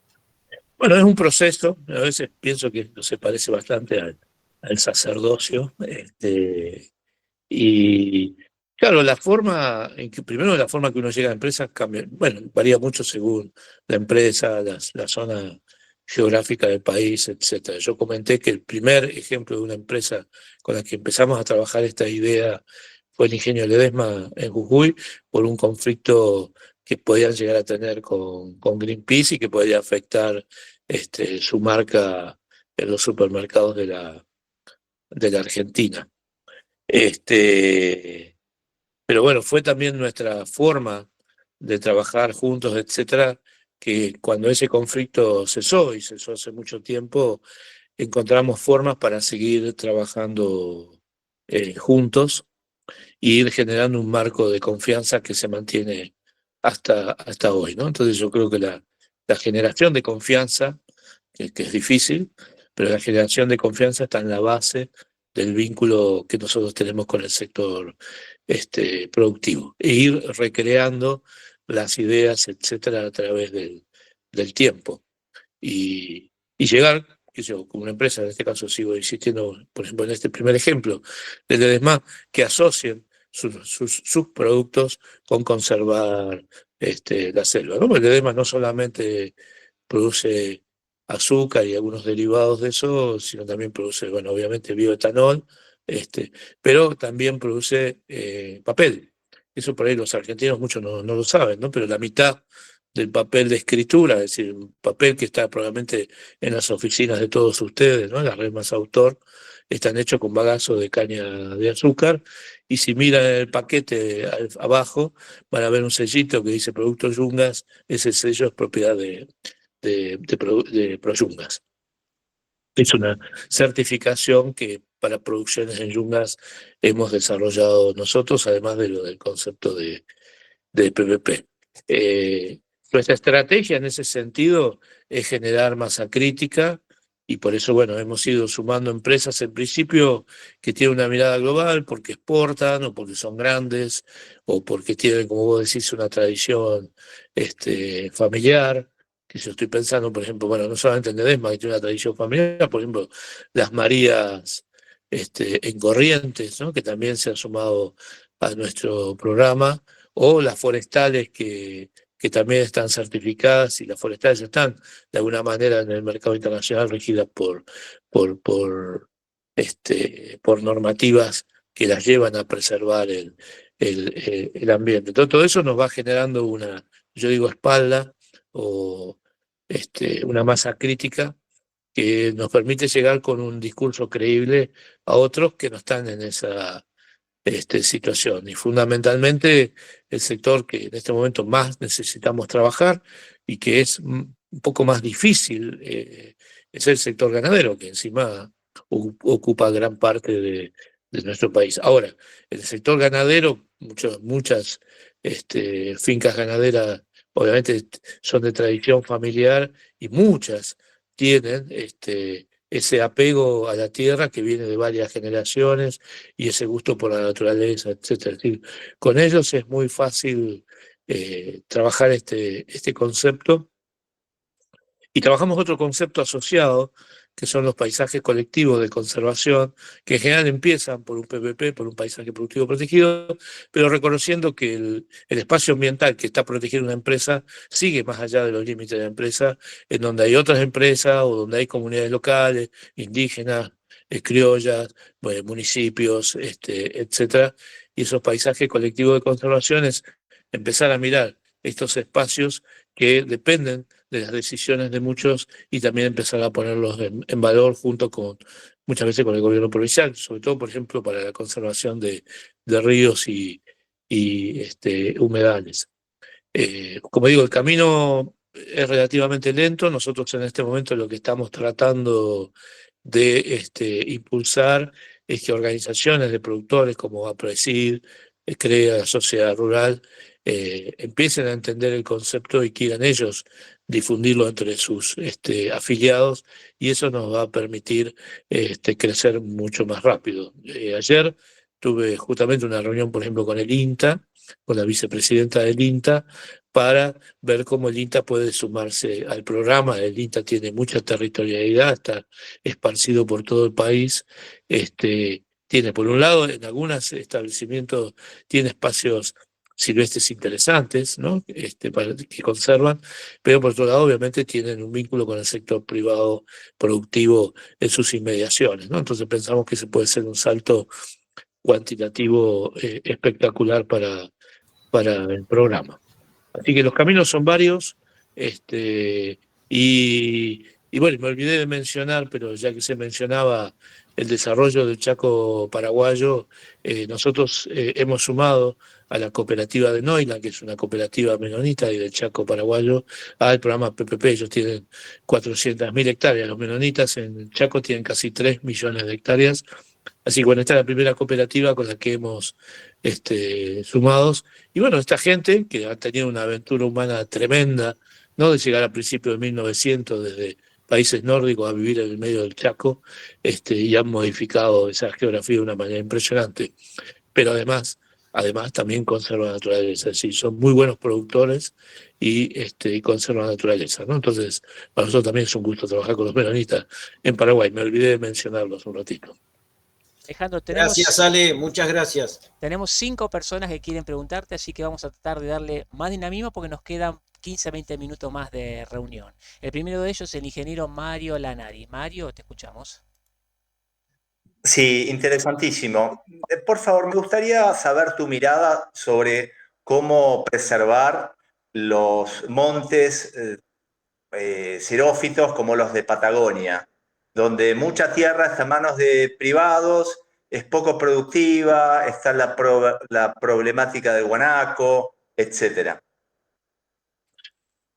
Bueno, es un proceso, a veces pienso que se parece bastante al sacerdocio, y claro, primero la forma que uno llega a empresas cambia, bueno, varía mucho según la empresa, la zona geográfica del país, etcétera. Yo comenté que el primer ejemplo de una empresa con la que empezamos a trabajar esta idea fue el Ingenio Ledesma en Jujuy, por un conflicto que podían llegar a tener con Greenpeace y que podía afectar su marca en los supermercados de la Argentina. Pero bueno, fue también nuestra forma de trabajar juntos, etcétera, que cuando ese conflicto cesó, y cesó hace mucho tiempo, encontramos formas para seguir trabajando juntos e ir generando un marco de confianza que se mantiene hasta hoy, ¿no? Entonces yo creo que la generación de confianza, que es difícil, pero la generación de confianza está en la base del vínculo que nosotros tenemos con el sector productivo, e ir recreando las ideas, etcétera, a través del tiempo y llegar que yo, como una empresa, en este caso sigo insistiendo, por ejemplo, en este primer ejemplo de Ledesma, que asocien sus productos con conservar la selva, ¿no? Porque Ledesma no solamente produce azúcar y algunos derivados de eso, sino también produce, bueno, obviamente bioetanol, pero también produce papel. Eso por ahí los argentinos muchos no lo saben, ¿no? Pero la mitad del papel de escritura, es decir, un papel que está probablemente en las oficinas de todos ustedes, ¿no? Las remas autor, están hechos con bagazo de caña de azúcar, y si miran el paquete abajo, van a ver un sellito que dice Productos Yungas, ese sello es propiedad de Proyungas. Es una certificación que para producciones en Yungas hemos desarrollado nosotros, además de lo del concepto de PPP. Nuestra estrategia en ese sentido es generar masa crítica, y por eso, bueno, hemos ido sumando empresas en principio que tienen una mirada global porque exportan o porque son grandes o porque tienen, como vos decís, una tradición familiar. Que yo estoy pensando, por ejemplo, bueno, no solamente en Ledesma, que tiene una tradición familiar, por ejemplo, las Marías en Corrientes, ¿no? Que también se han sumado a nuestro programa, o las forestales que también están certificadas, y las forestales están de alguna manera en el mercado internacional regidas por normativas que las llevan a preservar el ambiente. Todo eso nos va generando yo digo, espalda o una masa crítica que nos permite llegar con un discurso creíble a otros que no están en esa situación. Y fundamentalmente el sector que en este momento más necesitamos trabajar y que es un poco más difícil es el sector ganadero, que encima ocupa gran parte de nuestro país. Ahora, el sector ganadero, muchas fincas ganaderas obviamente son de tradición familiar, y muchas tienen ese apego a la tierra que viene de varias generaciones, y ese gusto por la naturaleza, etcétera. Es decir, con ellos es muy fácil trabajar este concepto. Y trabajamos otro concepto asociado, que son los paisajes colectivos de conservación, que en general empiezan por un PPP, por un paisaje productivo protegido, pero reconociendo que el espacio ambiental que está protegido en una empresa sigue más allá de los límites de la empresa, en donde hay otras empresas o donde hay comunidades locales, indígenas, criollas, municipios, etcétera. Y esos paisajes colectivos de conservación es empezar a mirar estos espacios que dependen de las decisiones de muchos, y también empezar a ponerlos en valor junto con, muchas veces, con el gobierno provincial, sobre todo, por ejemplo, para la conservación de ríos y humedales. Como digo, el camino es relativamente lento. Nosotros en este momento lo que estamos tratando de impulsar es que organizaciones de productores como APRESID, CREA, la Sociedad Rural, empiecen a entender el concepto y quieran ellos difundirlo entre sus afiliados, y eso nos va a permitir crecer mucho más rápido. Ayer tuve justamente una reunión, por ejemplo, con el INTA, con la vicepresidenta del INTA, para ver cómo el INTA puede sumarse al programa. El INTA tiene mucha territorialidad, está esparcido por todo el país. Tiene, por un lado, en algunos establecimientos, tiene espacios silvestres interesantes, ¿no? Que conservan, pero por otro lado, obviamente, tienen un vínculo con el sector privado productivo en sus inmediaciones, ¿no? Entonces pensamos que se puede ser un salto cuantitativo espectacular para el programa. Así que los caminos son varios, y bueno, me olvidé de mencionar, pero ya que se mencionaba el desarrollo del Chaco paraguayo, nosotros hemos sumado a la cooperativa de Noila, que es una cooperativa menonita y del Chaco paraguayo, al programa PPP. Ellos tienen 400.000 hectáreas, los menonitas en el Chaco tienen casi 3 millones de hectáreas. Así que bueno, esta es la primera cooperativa con la que hemos sumados. Y bueno, esta gente que ha tenido una aventura humana tremenda, ¿no? De llegar a principios de 1900 desde países nórdicos a vivir en el medio del Chaco, y han modificado esa geografía de una manera impresionante. Pero además además también conservan naturaleza, es decir, son muy buenos productores y conservan naturaleza, ¿no? Entonces, para nosotros también es un gusto trabajar con los menonitas en Paraguay. Me olvidé de mencionarlos un ratito. Alejandro, Gracias, Ale, muchas gracias. tenemos 5 personas que quieren preguntarte, así que vamos a tratar de darle más dinamismo porque nos quedan 15 a 20 minutos más de reunión. El primero de ellos es el ingeniero Mario Lanari. Mario, te escuchamos. Sí, interesantísimo. Por favor, me gustaría saber tu mirada sobre cómo preservar los montes xerófitos como los de Patagonia, donde mucha tierra está en manos de privados, es poco productiva, está la problemática del guanaco, etcétera.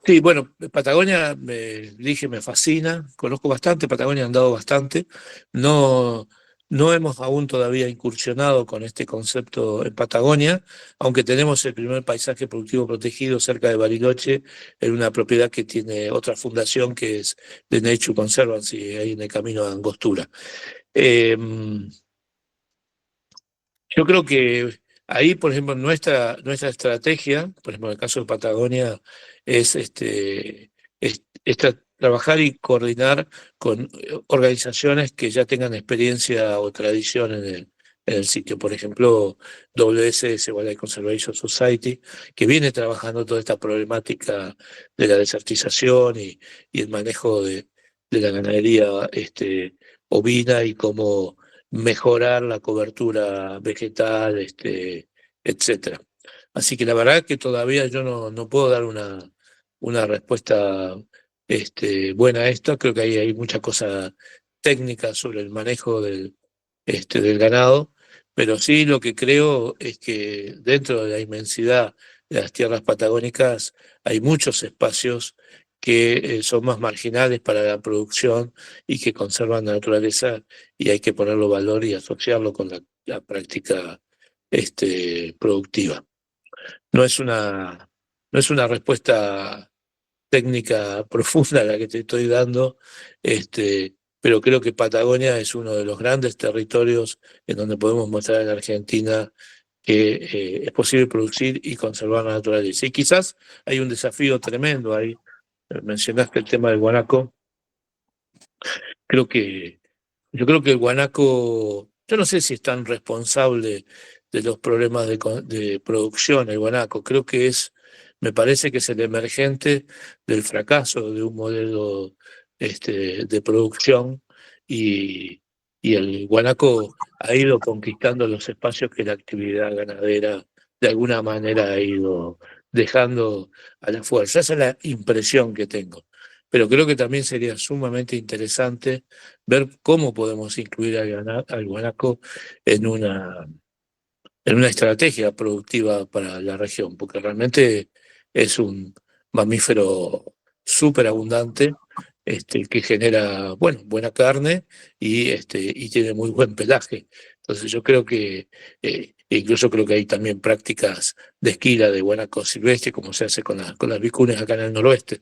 Sí, bueno, Patagonia, dije, me fascina, conozco bastante, Patagonia he andado bastante, no, no hemos aún todavía incursionado con este concepto en Patagonia, aunque tenemos el primer paisaje productivo protegido cerca de Bariloche, en una propiedad que tiene otra fundación que es de Nature Conservancy, ahí en el camino de Angostura. Yo creo que ahí, por ejemplo, nuestra estrategia, por ejemplo, en el caso de Patagonia, es trabajar y coordinar con organizaciones que ya tengan experiencia o tradición en el sitio. Por ejemplo, WSS, Wildlife Conservation Society, que viene trabajando toda esta problemática de la desertización y el manejo de la ganadería ovina y cómo mejorar la cobertura vegetal, etcétera. Así que la verdad que todavía yo no puedo dar una respuesta buena a esto. Creo que hay mucha cosa técnica sobre el manejo del ganado, pero sí lo que creo es que dentro de la inmensidad de las tierras patagónicas hay muchos espacios que son más marginales para la producción y que conservan la naturaleza y hay que ponerlo valor y asociarlo con la práctica productiva. No es una respuesta técnica profunda la que te estoy dando, pero creo que Patagonia es uno de los grandes territorios en donde podemos mostrar a la Argentina que es posible producir y conservar la naturaleza. Y quizás hay un desafío tremendo ahí. Mencionaste el tema del guanaco. Yo creo que el guanaco, yo no sé si es tan responsable de los problemas de producción, el guanaco. Creo que me parece que es el emergente del fracaso de un modelo de producción y el guanaco ha ido conquistando los espacios que la actividad ganadera de alguna manera ha ido dejando a la fuerza. Esa es la impresión que tengo. Pero creo que también sería sumamente interesante ver cómo podemos incluir al guanaco en una estrategia productiva para la región, porque realmente es un mamífero súper abundante, que genera, bueno, buena carne y tiene muy buen pelaje. Entonces yo creo que, incluso creo que hay también prácticas de esquila de guanaco silvestre, como se hace con las vicuñas acá en el noroeste.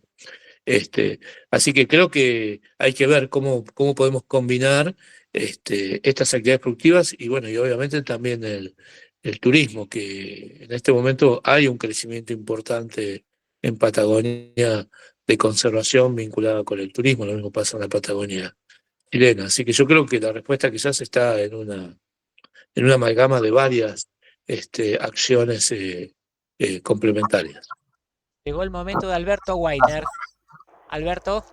Así que creo que hay que ver cómo podemos combinar estas actividades productivas y bueno, y obviamente también el turismo, que en este momento hay un crecimiento importante en Patagonia de conservación vinculada con el turismo, lo mismo pasa en la Patagonia chilena. Así que yo creo que la respuesta quizás está en una amalgama de varias acciones complementarias. Llegó el momento de Alberto Weiner. Alberto.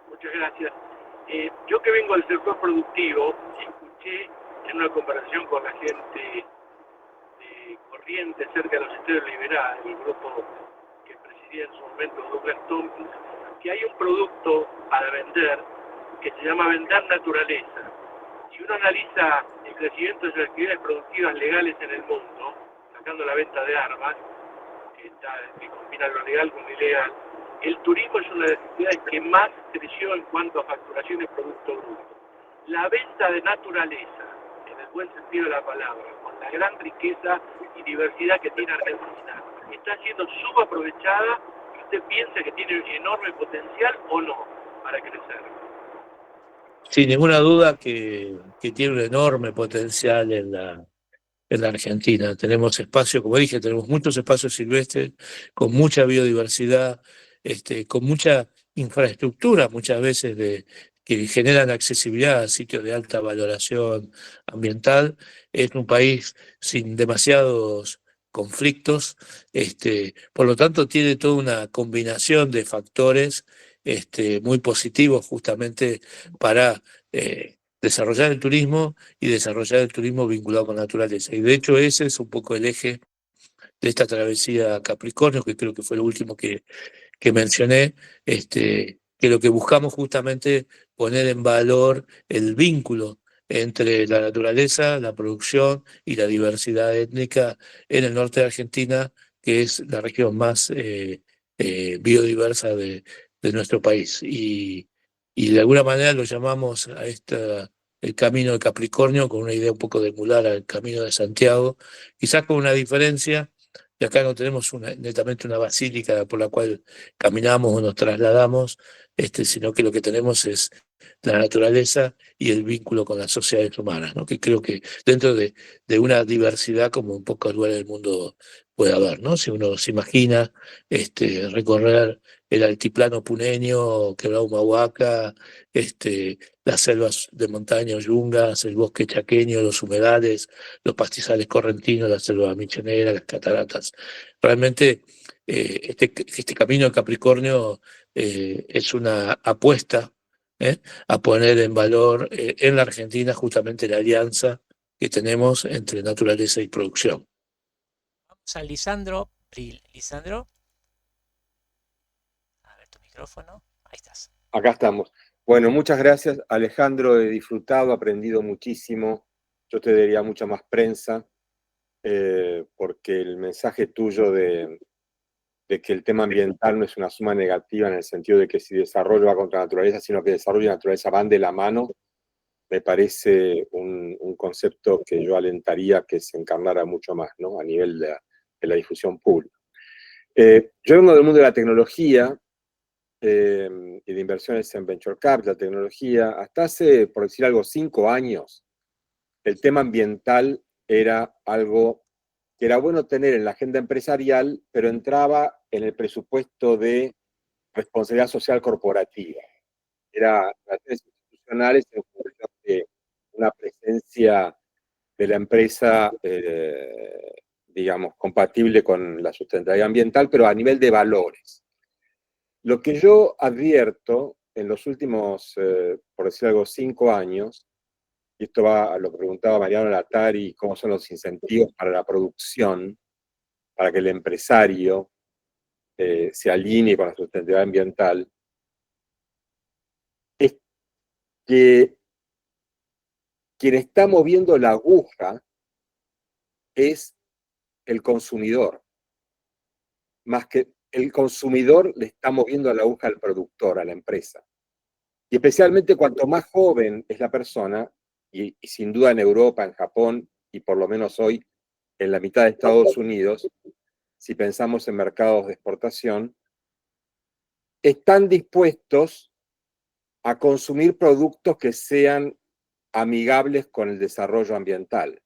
Muchas gracias. Yo que vengo del sector productivo, escuché en una conversación con la gente de Corrientes, cerca de los Esteros Liberales, el grupo que presidía en su momento Douglas Tompkins, que hay un producto para vender que se llama Vender Naturaleza. Si uno analiza el crecimiento de las actividades productivas legales en el mundo, sacando la venta de armas, que combina lo legal con lo ilegal, el turismo es una de las actividades que más creció en cuanto a facturación de Producto Bruto. La venta de naturaleza, en el buen sentido de la palabra, con la gran riqueza y diversidad que tiene Argentina, está siendo subaprovechada y usted piensa que tiene enorme potencial o no para crecer. Sin ninguna duda que tiene un enorme potencial en en la Argentina. Tenemos espacio, como dije, tenemos muchos espacios silvestres, con mucha biodiversidad, con mucha infraestructura muchas veces que generan accesibilidad a sitios de alta valoración ambiental. Es un país sin demasiados conflictos, por lo tanto tiene toda una combinación de factores muy positivos justamente para desarrollar el turismo y desarrollar el turismo vinculado con la naturaleza. Y de hecho ese es un poco el eje de esta travesía Capricornio, que creo que fue lo último que mencioné, que lo que buscamos justamente poner en valor el vínculo entre la naturaleza, la producción y la diversidad étnica en el norte de Argentina, que es la región más biodiversa de nuestro país. Y de alguna manera lo llamamos a el camino de Capricornio, con una idea un poco de emular al camino de Santiago, quizás con una diferencia. Y acá no tenemos netamente una basílica por la cual caminamos o nos trasladamos, sino que lo que tenemos es la naturaleza y el vínculo con las sociedades humanas, ¿no? Que creo que dentro de una diversidad como en pocos lugares del mundo puede haber, ¿no? Si uno se imagina recorrer el altiplano puneño, Quebrado Humahuaca, las selvas de montaña o yungas, el bosque chaqueño, los humedales, los pastizales correntinos, la selva misionera, las cataratas. Realmente este camino de Capricornio es una apuesta a poner en valor en la Argentina justamente la alianza que tenemos entre naturaleza y producción. Vamos a Lisandro Bril. Lisandro, a ver tu micrófono. Ahí estás. Acá estamos. Bueno, muchas gracias, Alejandro. He disfrutado, aprendido muchísimo. Yo te diría mucha más prensa, porque el mensaje tuyo de que el tema ambiental no es una suma negativa en el sentido de que si desarrollo va contra la naturaleza, sino que desarrollo y naturaleza van de la mano, me parece un concepto que yo alentaría que se encarnara mucho más, ¿no? A nivel de la difusión pública. Yo vengo del mundo de la tecnología y de inversiones en Venture Capital, tecnología. Hasta hace, por decir algo, 5 años, el tema ambiental era algo que era bueno tener en la agenda empresarial, pero entraba en el presupuesto de responsabilidad social corporativa. Era relaciones institucionales en función de una presencia de la empresa, digamos, compatible con la sustentabilidad ambiental, pero a nivel de valores. Lo que yo advierto en los últimos, por decir algo, 5 años, y esto va a lo que preguntaba Mariano Latari, cómo son los incentivos para la producción, para que el empresario se alinee con la sustentabilidad ambiental, es que quien está moviendo la aguja es el consumidor. Más que el consumidor le está moviendo la aguja al productor, a la empresa. Y especialmente cuanto más joven es la persona, y sin duda en Europa, en Japón, y por lo menos hoy en la mitad de Estados Unidos, si pensamos en mercados de exportación, están dispuestos a consumir productos que sean amigables con el desarrollo ambiental.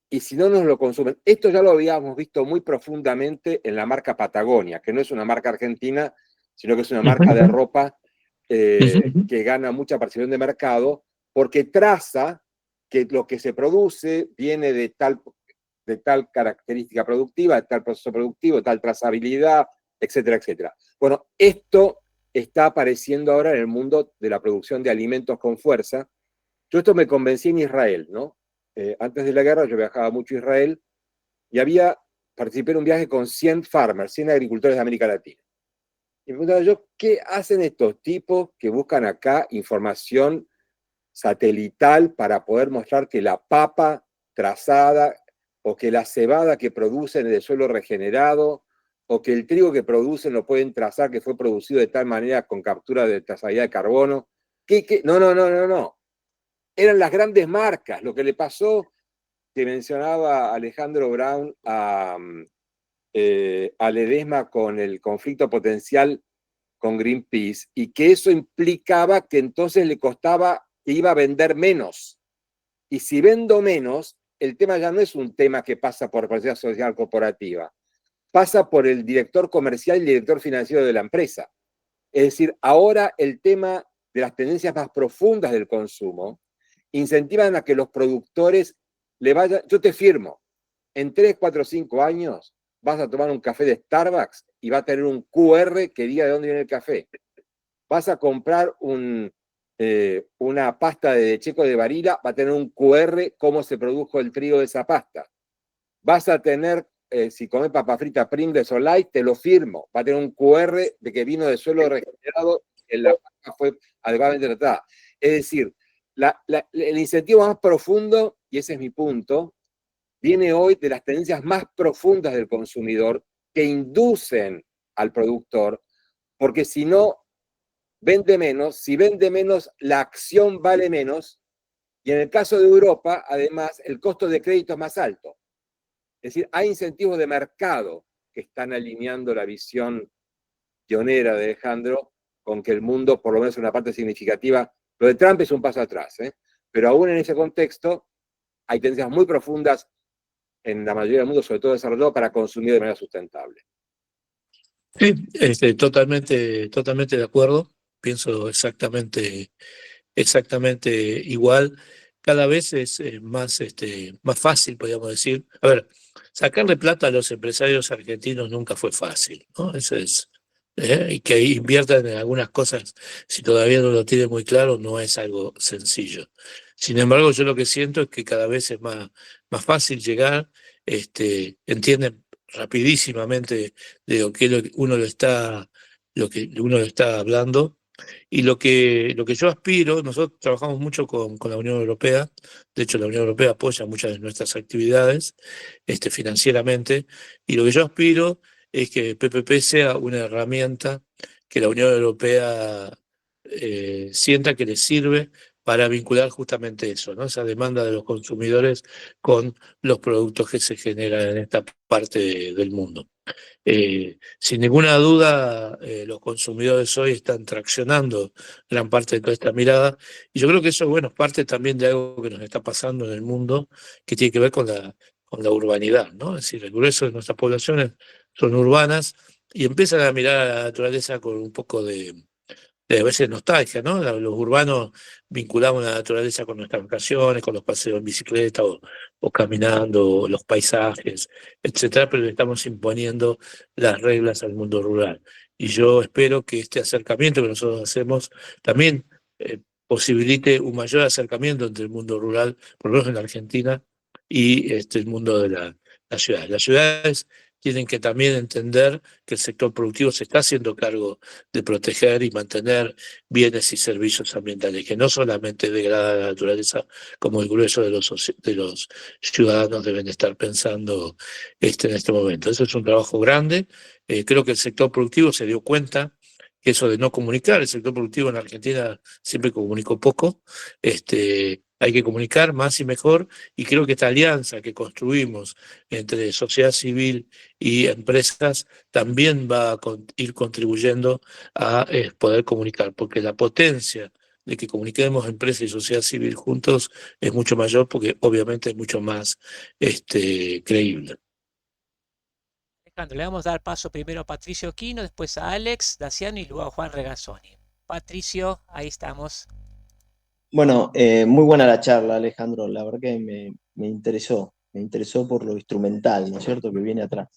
Y si no nos lo consumen, esto ya lo habíamos visto muy profundamente en la marca Patagonia, que no es una marca argentina, sino que es una marca de ropa que gana mucha participación de mercado, porque traza que lo que se produce viene de tal característica productiva, de tal proceso productivo, de tal trazabilidad, etcétera, etcétera. Bueno, esto está apareciendo ahora en el mundo de la producción de alimentos con fuerza. Yo esto me convencí en Israel, ¿no? Antes de la guerra yo viajaba mucho a Israel y participé en un viaje con 100 farmers, 100 agricultores de América Latina. Y me preguntaba yo, ¿qué hacen estos tipos que buscan acá información satelital para poder mostrar que la papa trazada o que la cebada que producen es de suelo regenerado o que el trigo que producen lo pueden trazar que fue producido de tal manera con captura de trazabilidad de carbono? No. Eran las grandes marcas. Lo que le pasó, que mencionaba Alejandro Brown a Ledesma con el conflicto potencial con Greenpeace, y que eso implicaba que entonces le costaba, que iba a vender menos. Y si vendo menos, el tema ya no es un tema que pasa por responsabilidad social corporativa, pasa por el director comercial y el director financiero de la empresa. Es decir, ahora el tema de las tendencias más profundas del consumo incentivan a que los productores le vayan, yo te firmo, en 3, 4, 5 años vas a tomar un café de Starbucks y va a tener un QR que diga de dónde viene el café. Vas a comprar una pasta de Checo de Barilla, va a tener un QR cómo se produjo el trigo de esa pasta. Vas a tener, si comes papa frita Pringles o Light, te lo firmo, va a tener un QR de que vino de suelo regenerado, en la pasta fue adecuadamente tratada. Es decir, el incentivo más profundo, y ese es mi punto, viene hoy de las tendencias más profundas del consumidor que inducen al productor, porque si no, vende menos, si vende menos, la acción vale menos, y en el caso de Europa, además, el costo de crédito es más alto. Es decir, hay incentivos de mercado que están alineando la visión pionera de Alejandro con que el mundo, por lo menos una parte significativa, lo de Trump es un paso atrás, pero aún en ese contexto hay tendencias muy profundas en la mayoría del mundo, sobre todo desarrollado, para consumir de manera sustentable. Sí, totalmente de acuerdo. Pienso exactamente igual. Cada vez es más fácil, podríamos decir. A ver, sacarle plata a los empresarios argentinos nunca fue fácil, ¿no? Eso es, y que inviertan en algunas cosas, si todavía no lo tienen muy claro, no es algo sencillo. Sin embargo, yo lo que siento es que cada vez es más fácil llegar, entienden rapidísimamente de lo que uno lo está hablando. Y lo que yo aspiro, nosotros trabajamos mucho con la Unión Europea, de hecho la Unión Europea apoya muchas de nuestras actividades financieramente, y lo que yo aspiro es que PPP sea una herramienta que la Unión Europea sienta que le sirve para vincular justamente eso, ¿no? Esa demanda de los consumidores con los productos que se generan en esta parte del mundo. Sin ninguna duda, los consumidores hoy están traccionando gran parte de toda esta mirada, y yo creo que eso, bueno, es parte también de algo que nos está pasando en el mundo, que tiene que ver con la urbanidad, ¿no? Es decir, el grueso de nuestras poblaciones son urbanas y empiezan a mirar a la naturaleza con un poco de a veces nostalgia, ¿no? Los urbanos vinculamos la naturaleza con nuestras vacaciones, con los paseos en bicicleta o caminando, los paisajes, etcétera, pero le estamos imponiendo las reglas al mundo rural. Y yo espero que este acercamiento que nosotros hacemos también posibilite un mayor acercamiento entre el mundo rural, por lo menos en la Argentina, y el mundo de las ciudades. Las ciudades tienen que también entender que el sector productivo se está haciendo cargo de proteger y mantener bienes y servicios ambientales, que no solamente degrada la naturaleza, como el grueso de los ciudadanos deben estar pensando en este momento. Eso es un trabajo grande. Creo que el sector productivo se dio cuenta que eso de no comunicar, el sector productivo en Argentina siempre comunicó poco, hay que comunicar más y mejor, y creo que esta alianza que construimos entre sociedad civil y empresas también va a ir contribuyendo a poder comunicar, porque la potencia de que comuniquemos empresa y sociedad civil juntos es mucho mayor, porque obviamente es mucho más creíble. Alejandro, le vamos a dar paso primero a Patricio Quino, después a Alex Daciano y luego a Juan Regazzoni. Patricio, ahí estamos. Bueno, muy buena la charla, Alejandro. La verdad que me interesó por lo instrumental, ¿no es cierto?, que viene atrás.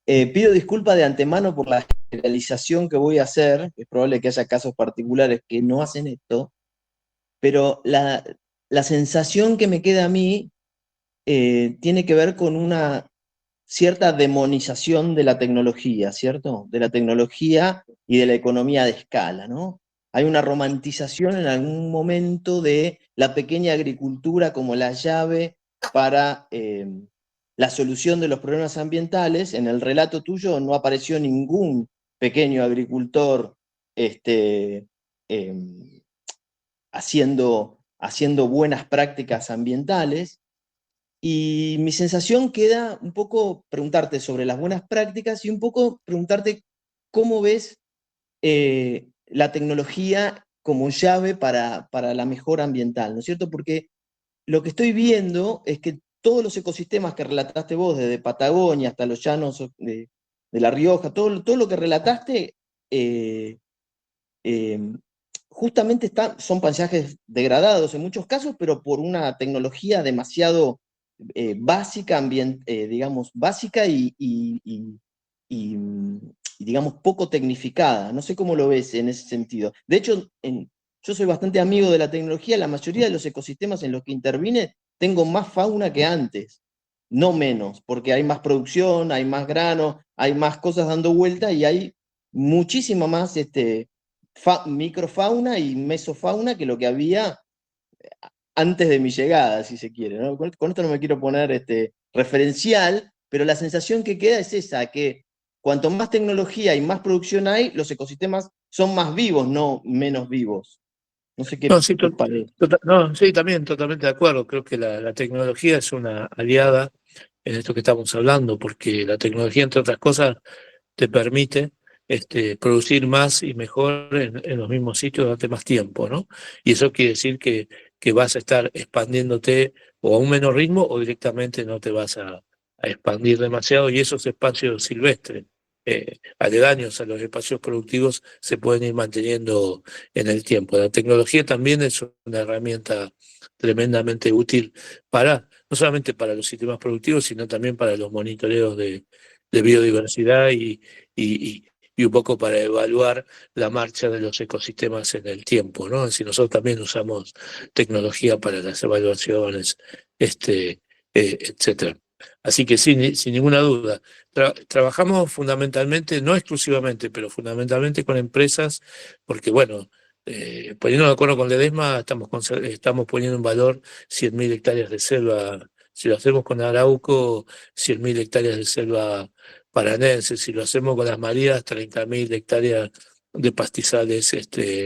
Pido disculpas de antemano por la generalización que voy a hacer. Es probable que haya casos particulares que no hacen esto, pero la sensación que me queda a mí tiene que ver con una cierta demonización de la tecnología, ¿cierto? De la tecnología y de la economía de escala, ¿no? Hay una romantización en algún momento de la pequeña agricultura como la llave para la solución de los problemas ambientales. En el relato tuyo no apareció ningún pequeño agricultor haciendo buenas prácticas ambientales. Y mi sensación queda un poco preguntarte sobre las buenas prácticas y un poco preguntarte cómo ves la tecnología como llave para la mejora ambiental, ¿no es cierto? Porque lo que estoy viendo es que todos los ecosistemas que relataste vos, desde Patagonia hasta los llanos de La Rioja, todo lo que relataste, justamente son paisajes degradados en muchos casos, pero por una tecnología demasiado básica, digamos, básica y, digamos, poco tecnificada. No sé cómo lo ves en ese sentido. De hecho, yo soy bastante amigo de la tecnología. La mayoría de los ecosistemas en los que intervine tengo más fauna que antes, no menos, porque hay más producción, hay más grano, hay más cosas dando vuelta y hay muchísima más microfauna y mesofauna que lo que había antes de mi llegada, si se quiere, ¿no? Con esto no me quiero poner referencial, pero la sensación que queda es esa, que cuanto más tecnología y más producción hay, los ecosistemas son más vivos, no menos vivos. No sé qué No, sí, parece. sí, también totalmente de acuerdo. Creo que la tecnología es una aliada en esto que estamos hablando, porque la tecnología, entre otras cosas, te permite producir más y mejor en los mismos sitios durante más tiempo, ¿no? Y eso quiere decir que vas a estar expandiéndote o a un menor ritmo o directamente no te vas a expandir demasiado, y esos espacios silvestres, aledaños a los espacios productivos, se pueden ir manteniendo en el tiempo. La tecnología también es una herramienta tremendamente útil no solamente para los sistemas productivos, sino también para los monitoreos de biodiversidad y un poco para evaluar la marcha de los ecosistemas en el tiempo, ¿no? Si nosotros también usamos tecnología para las evaluaciones, etcétera. Así que sin ninguna duda, trabajamos fundamentalmente, no exclusivamente, pero fundamentalmente con empresas, porque bueno, poniendo de acuerdo con Ledesma, estamos poniendo en valor 100.000 hectáreas de selva. Si lo hacemos con Arauco, 100.000 hectáreas de selva paranense. Si lo hacemos con las Marías, 30.000 hectáreas de pastizales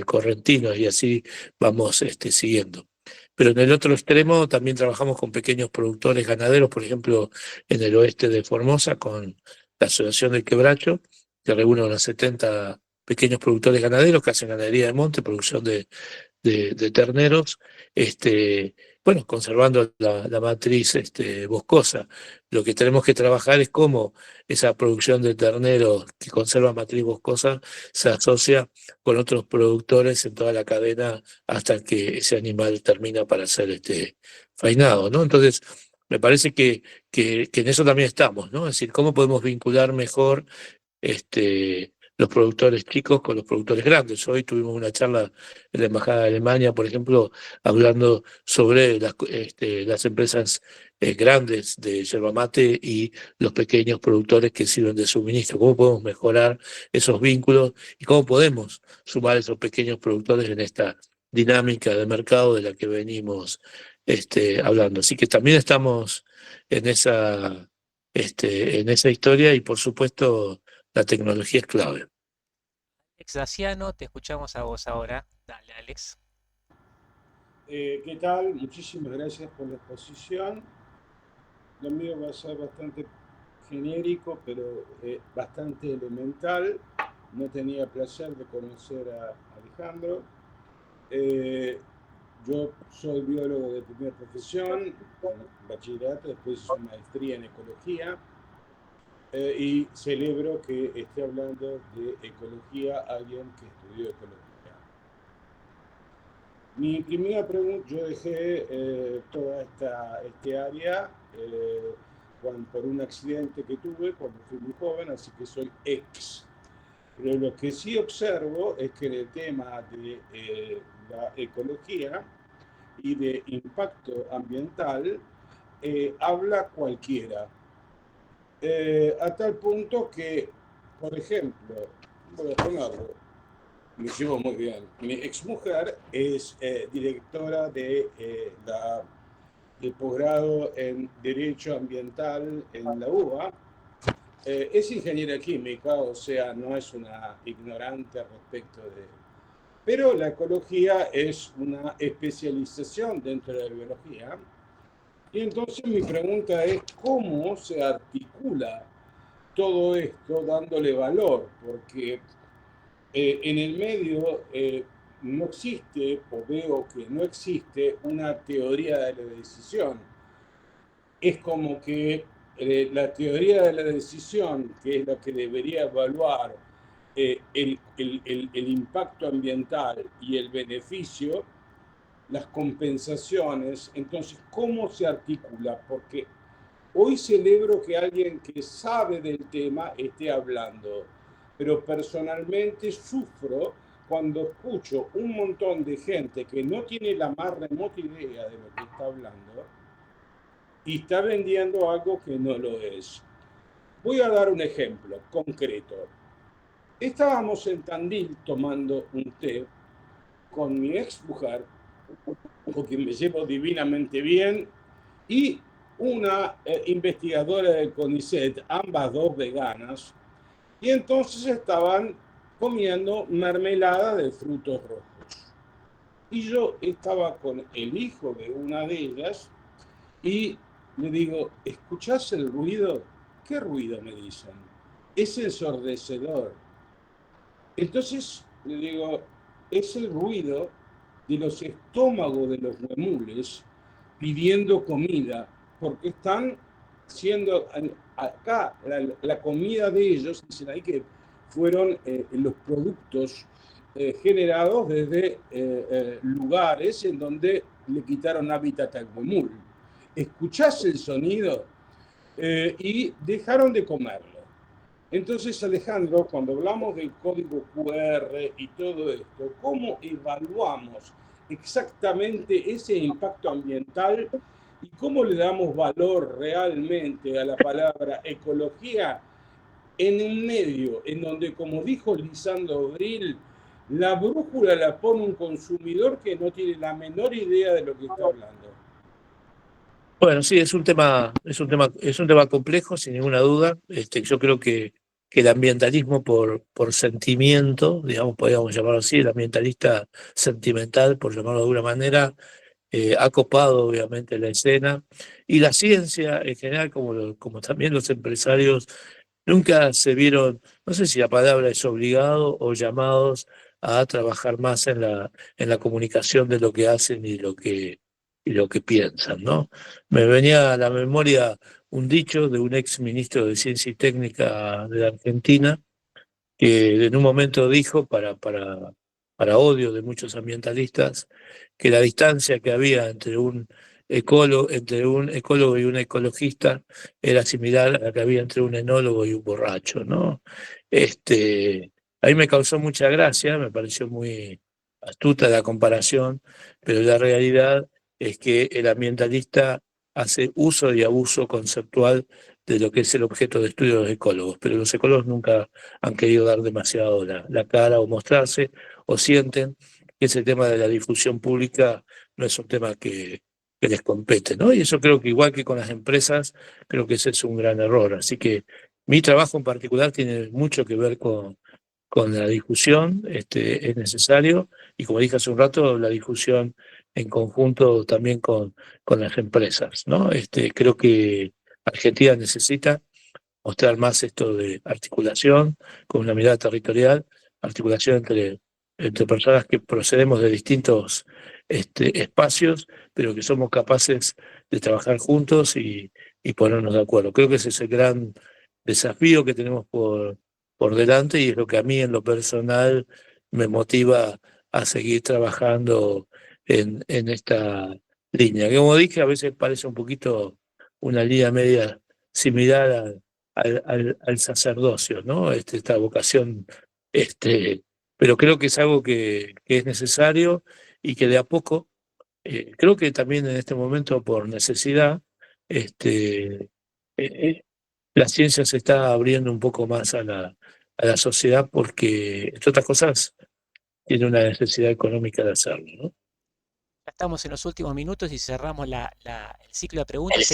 correntinos, y así vamos siguiendo. Pero en el otro extremo también trabajamos con pequeños productores ganaderos, por ejemplo, en el oeste de Formosa, con la Asociación del Quebracho, que reúne unos 70 pequeños productores ganaderos que hacen ganadería de monte, producción de terneros, bueno, conservando la matriz boscosa. Lo que tenemos que trabajar es cómo esa producción de terneros que conserva matriz boscosa se asocia con otros productores en toda la cadena hasta que ese animal termina para ser faenado, ¿no? Entonces, me parece que en eso también estamos, ¿no? Es decir, cómo podemos vincular mejor los productores chicos con los productores grandes. Hoy tuvimos una charla en la Embajada de Alemania, por ejemplo, hablando sobre las empresas grandes de yerba mate y los pequeños productores que sirven de suministro. ¿Cómo podemos mejorar esos vínculos y cómo podemos sumar esos pequeños productores en esta dinámica de mercado de la que venimos hablando? Así que también estamos en esa historia, y por supuesto la tecnología es clave. Alex Daciano, te escuchamos a vos ahora. Dale, Alex. ¿Qué tal? Muchísimas gracias por la exposición. Lo mío va a ser bastante genérico, pero bastante elemental. No tenía placer de conocer a Alejandro. Yo soy biólogo de primera profesión, bachillerato, después hice una maestría en ecología. Y celebro que esté hablando de ecología alguien que estudió ecología. Mi primera pregunta, yo dejé toda este área por un accidente que tuve cuando fui muy joven, así que soy ex. Pero lo que sí observo es que en el tema de la ecología y de impacto ambiental habla cualquiera. A tal punto que, por ejemplo, voy a ponerlo, me llevo muy bien. Mi exmujer es directora del posgrado en Derecho Ambiental en la UBA. Es ingeniera química, o sea, no es una ignorante respecto de... Pero la ecología es una especialización dentro de la biología. Y entonces mi pregunta es, ¿cómo se articula todo esto dándole valor? Porque en el medio no existe, o veo que no existe, una teoría de la decisión. es como que la teoría de la decisión, que es lo que debería evaluar el impacto ambiental y el beneficio, las compensaciones, entonces, ¿cómo se articula? Porque hoy celebro que alguien que sabe del tema esté hablando, pero personalmente sufro cuando escucho un montón de gente que no tiene la más remota idea de lo que está hablando y está vendiendo algo que no lo es. Voy a dar un ejemplo concreto. Estábamos en Tandil tomando un té con mi ex mujer, con quien me llevo divinamente bien, y una investigadora del CONICET, ambas dos veganas, y entonces estaban comiendo mermelada de frutos rojos. Y yo estaba con el hijo de una de ellas y le digo, ¿escuchás el ruido? ¿Qué ruido? Me dicen. Es ensordecedor. Entonces le digo, es el ruido de los estómagos de los huemules pidiendo comida, porque están siendo acá la comida de ellos, dicen ahí que fueron los productos generados desde lugares en donde le quitaron hábitat al huemul. Escuchás el sonido y dejaron de comerlo. Entonces, Alejandro, cuando hablamos del código QR y todo esto, ¿cómo evaluamos exactamente ese impacto ambiental y cómo le damos valor realmente a la palabra ecología en un medio en donde, como dijo Lisandro Brill, la brújula la pone un consumidor que no tiene la menor idea de lo que está hablando? Bueno, sí, es un tema complejo, sin ninguna duda. Yo creo que el ambientalismo por sentimiento, digamos, podríamos llamarlo así, el ambientalista sentimental, por llamarlo de alguna manera, ha copado obviamente la escena. Y la ciencia en general, como también los empresarios, nunca se vieron, no sé si la palabra es obligado o llamados a trabajar más en la comunicación de lo que hacen y lo que piensan, ¿no? Me venía a la memoria un dicho de un ex ministro de Ciencia y Técnica de la Argentina, que en un momento dijo, para odio de muchos ambientalistas, que la distancia que había entre un ecólogo y un ecologista era similar a la que había entre un enólogo y un borracho, ¿no? Ahí me causó mucha gracia, me pareció muy astuta la comparación, pero la realidad es que el ambientalista hace uso y abuso conceptual de lo que es el objeto de estudio de los ecólogos, pero los ecólogos nunca han querido dar demasiado la cara o mostrarse, o sienten que ese tema de la difusión pública no es un tema que les compete, ¿no? Y eso creo que igual que con las empresas, creo que ese es un gran error. Así que mi trabajo en particular tiene mucho que ver con la difusión, es necesario, y como dije hace un rato, la difusión en conjunto también con las empresas, ¿no? Creo que Argentina necesita mostrar más esto de articulación, con una mirada territorial, articulación entre personas que procedemos de distintos espacios, pero que somos capaces de trabajar juntos y ponernos de acuerdo. Creo que ese es el gran desafío que tenemos por delante y es lo que a mí en lo personal me motiva a seguir trabajando en esta línea. Que como dije, a veces parece un poquito una línea media similar al sacerdocio, ¿no? Esta vocación, pero creo que es algo que es necesario y que de a poco, creo que también en este momento por necesidad, la ciencia se está abriendo un poco más a la sociedad porque, entre otras cosas, tiene una necesidad económica de hacerlo, ¿no? Ya estamos en los últimos minutos y cerramos el ciclo de preguntas.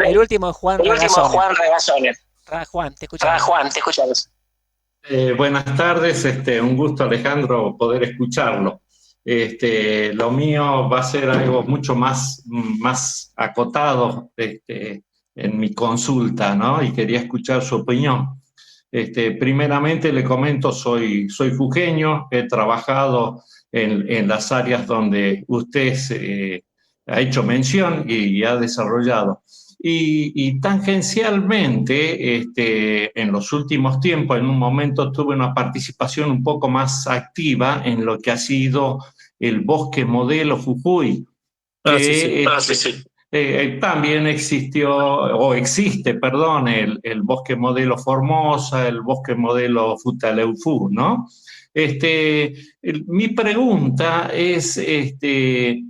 El último es Juan Regazones. Juan, te escuchamos. Buenas tardes, un gusto, Alejandro, poder escucharlo. Lo mío va a ser algo mucho más acotado en mi consulta, ¿no? Y quería escuchar su opinión. Primeramente le comento, soy jujeño, he trabajado en las áreas donde usted ha hecho mención y ha desarrollado. y tangencialmente, en los últimos tiempos, en un momento tuve una participación un poco más activa en lo que ha sido el Bosque Modelo Jujuy, que también existió, o existe, perdón, el Bosque Modelo Formosa, el Bosque Modelo Futaleufú, ¿no? Mi pregunta es, ¿qué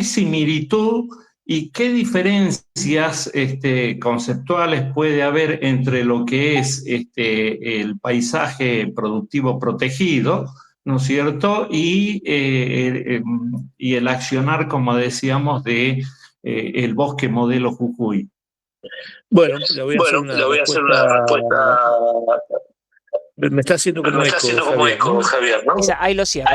similitud y qué diferencias conceptuales puede haber entre lo que es el paisaje productivo protegido, ¿no es cierto? Y el accionar, como decíamos, de el Bosque Modelo Jujuy? Bueno, le voy a hacer una respuesta. Me está haciendo como eco, Javier, ¿no? Ahí lo cierro.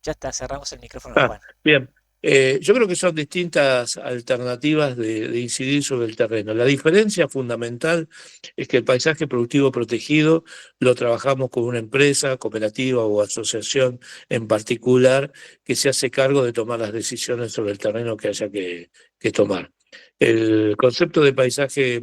Ya está, cerramos el micrófono. Juan. Bien. Yo creo que son distintas alternativas de incidir sobre el terreno. La diferencia fundamental es que el paisaje productivo protegido lo trabajamos con una empresa, cooperativa o asociación en particular que se hace cargo de tomar las decisiones sobre el terreno que haya que tomar. El concepto de paisaje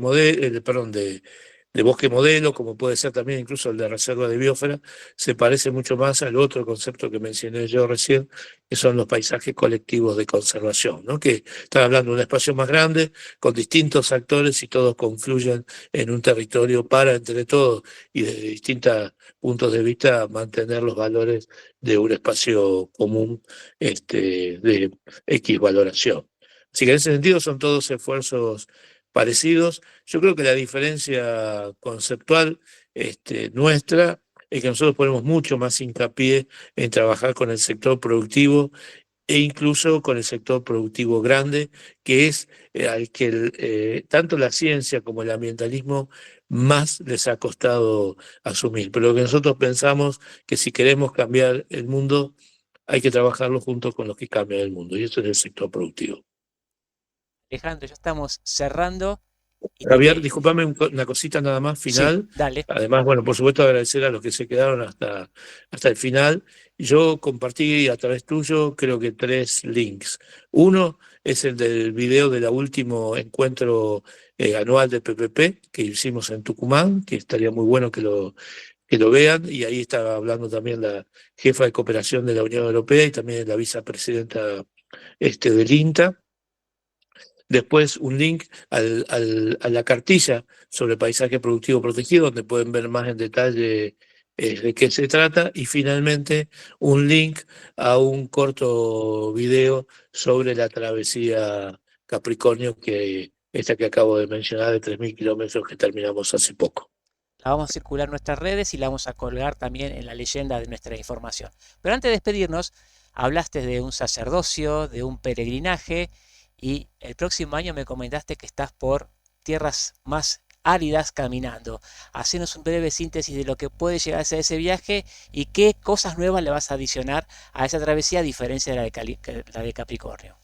de bosque modelo, como puede ser también incluso el de reserva de biosfera, se parece mucho más al otro concepto que mencioné yo recién, que son los paisajes colectivos de conservación, ¿no? Que están hablando de un espacio más grande, con distintos actores y todos confluyen en un territorio para, entre todos y desde distintos puntos de vista, mantener los valores de un espacio común de X valoración. Así que en ese sentido son todos esfuerzos parecidos. Yo creo que la diferencia conceptual nuestra es que nosotros ponemos mucho más hincapié en trabajar con el sector productivo e incluso con el sector productivo grande, que es al que tanto la ciencia como el ambientalismo más les ha costado asumir. Pero lo que nosotros pensamos que si queremos cambiar el mundo, hay que trabajarlo junto con los que cambian el mundo, y eso es el sector productivo. Alejandro, ya estamos cerrando. Javier, discúlpame una cosita nada más final. Sí, dale. Además, bueno, por supuesto agradecer a los que se quedaron hasta el final. Yo compartí a través tuyo creo que 3 links. Uno es el del video del último encuentro anual de PPP que hicimos en Tucumán, que estaría muy bueno que lo vean, y ahí estaba hablando también la jefa de cooperación de la Unión Europea y también la vicepresidenta del INTA. Después un link a la cartilla sobre paisaje productivo protegido, donde pueden ver más en detalle de qué se trata. Y finalmente un link a un corto video sobre la travesía Capricornio, que acabo de mencionar, de 3.000 kilómetros que terminamos hace poco. La vamos a circular en nuestras redes y la vamos a colgar también en la leyenda de nuestra información. Pero antes de despedirnos, hablaste de un sacerdocio, de un peregrinaje, y el próximo año me comentaste que estás por tierras más áridas caminando. Hacenos un breve síntesis de lo que puede llegar a ser ese viaje y qué cosas nuevas le vas a adicionar a esa travesía a diferencia de la de Capricornio.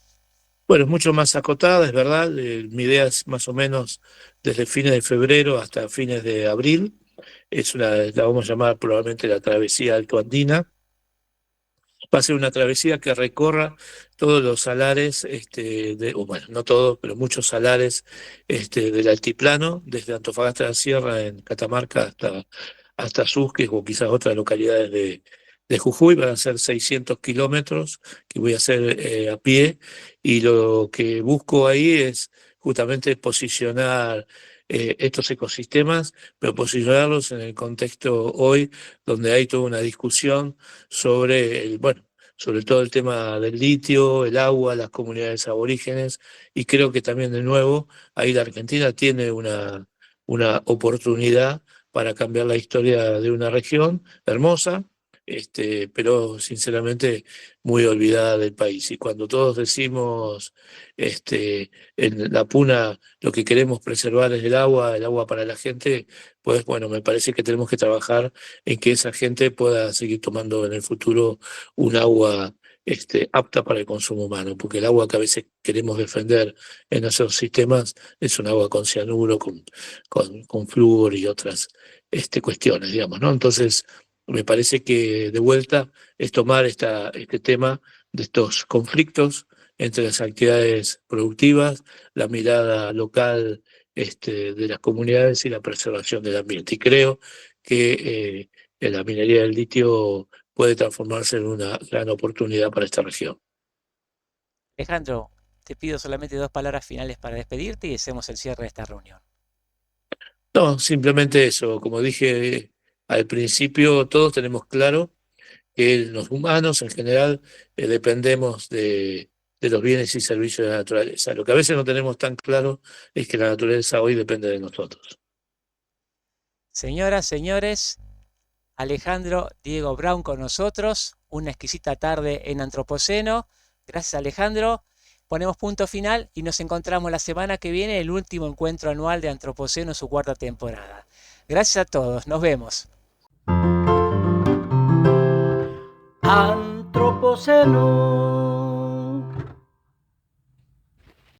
Bueno, es mucho más acotada, es verdad. Mi idea es más o menos desde fines de febrero hasta fines de abril. La vamos a llamar probablemente la travesía altoandina. Va a ser una travesía que recorra todos los salares, bueno, no todos, pero muchos salares del altiplano, desde Antofagasta de la Sierra en Catamarca hasta Susques o quizás otras localidades de Jujuy. Van a ser 600 kilómetros que voy a hacer a pie, y lo que busco ahí es justamente posicionar estos ecosistemas, pero posicionarlos en el contexto hoy donde hay toda una discusión sobre sobre todo el tema del litio, el agua, las comunidades aborígenes, y creo que también de nuevo ahí la Argentina tiene una oportunidad para cambiar la historia de una región hermosa, pero sinceramente muy olvidada del país. Y cuando todos decimos en la Puna lo que queremos preservar es el agua para la gente, pues bueno, me parece que tenemos que trabajar en que esa gente pueda seguir tomando en el futuro un agua apta para el consumo humano, porque el agua que a veces queremos defender en nuestros sistemas es un agua con cianuro, con flúor y otras cuestiones, digamos, ¿no? Entonces, me parece que de vuelta es tomar este tema de estos conflictos entre las actividades productivas, la mirada local de las comunidades y la preservación del ambiente. Y creo que la minería del litio puede transformarse en una gran oportunidad para esta región. Alejandro, te pido solamente 2 palabras finales para despedirte y hacemos el cierre de esta reunión. No, simplemente eso. Como dije al principio, todos tenemos claro que los humanos en general dependemos de los bienes y servicios de la naturaleza. Lo que a veces no tenemos tan claro es que la naturaleza hoy depende de nosotros. Señoras, señores, Alejandro Diego Braun con nosotros, una exquisita tarde en Antropoceno. Gracias, Alejandro. Ponemos punto final y nos encontramos la semana que viene, el último encuentro anual de Antropoceno, su 4ª temporada. Gracias a todos, nos vemos. Antropoceno.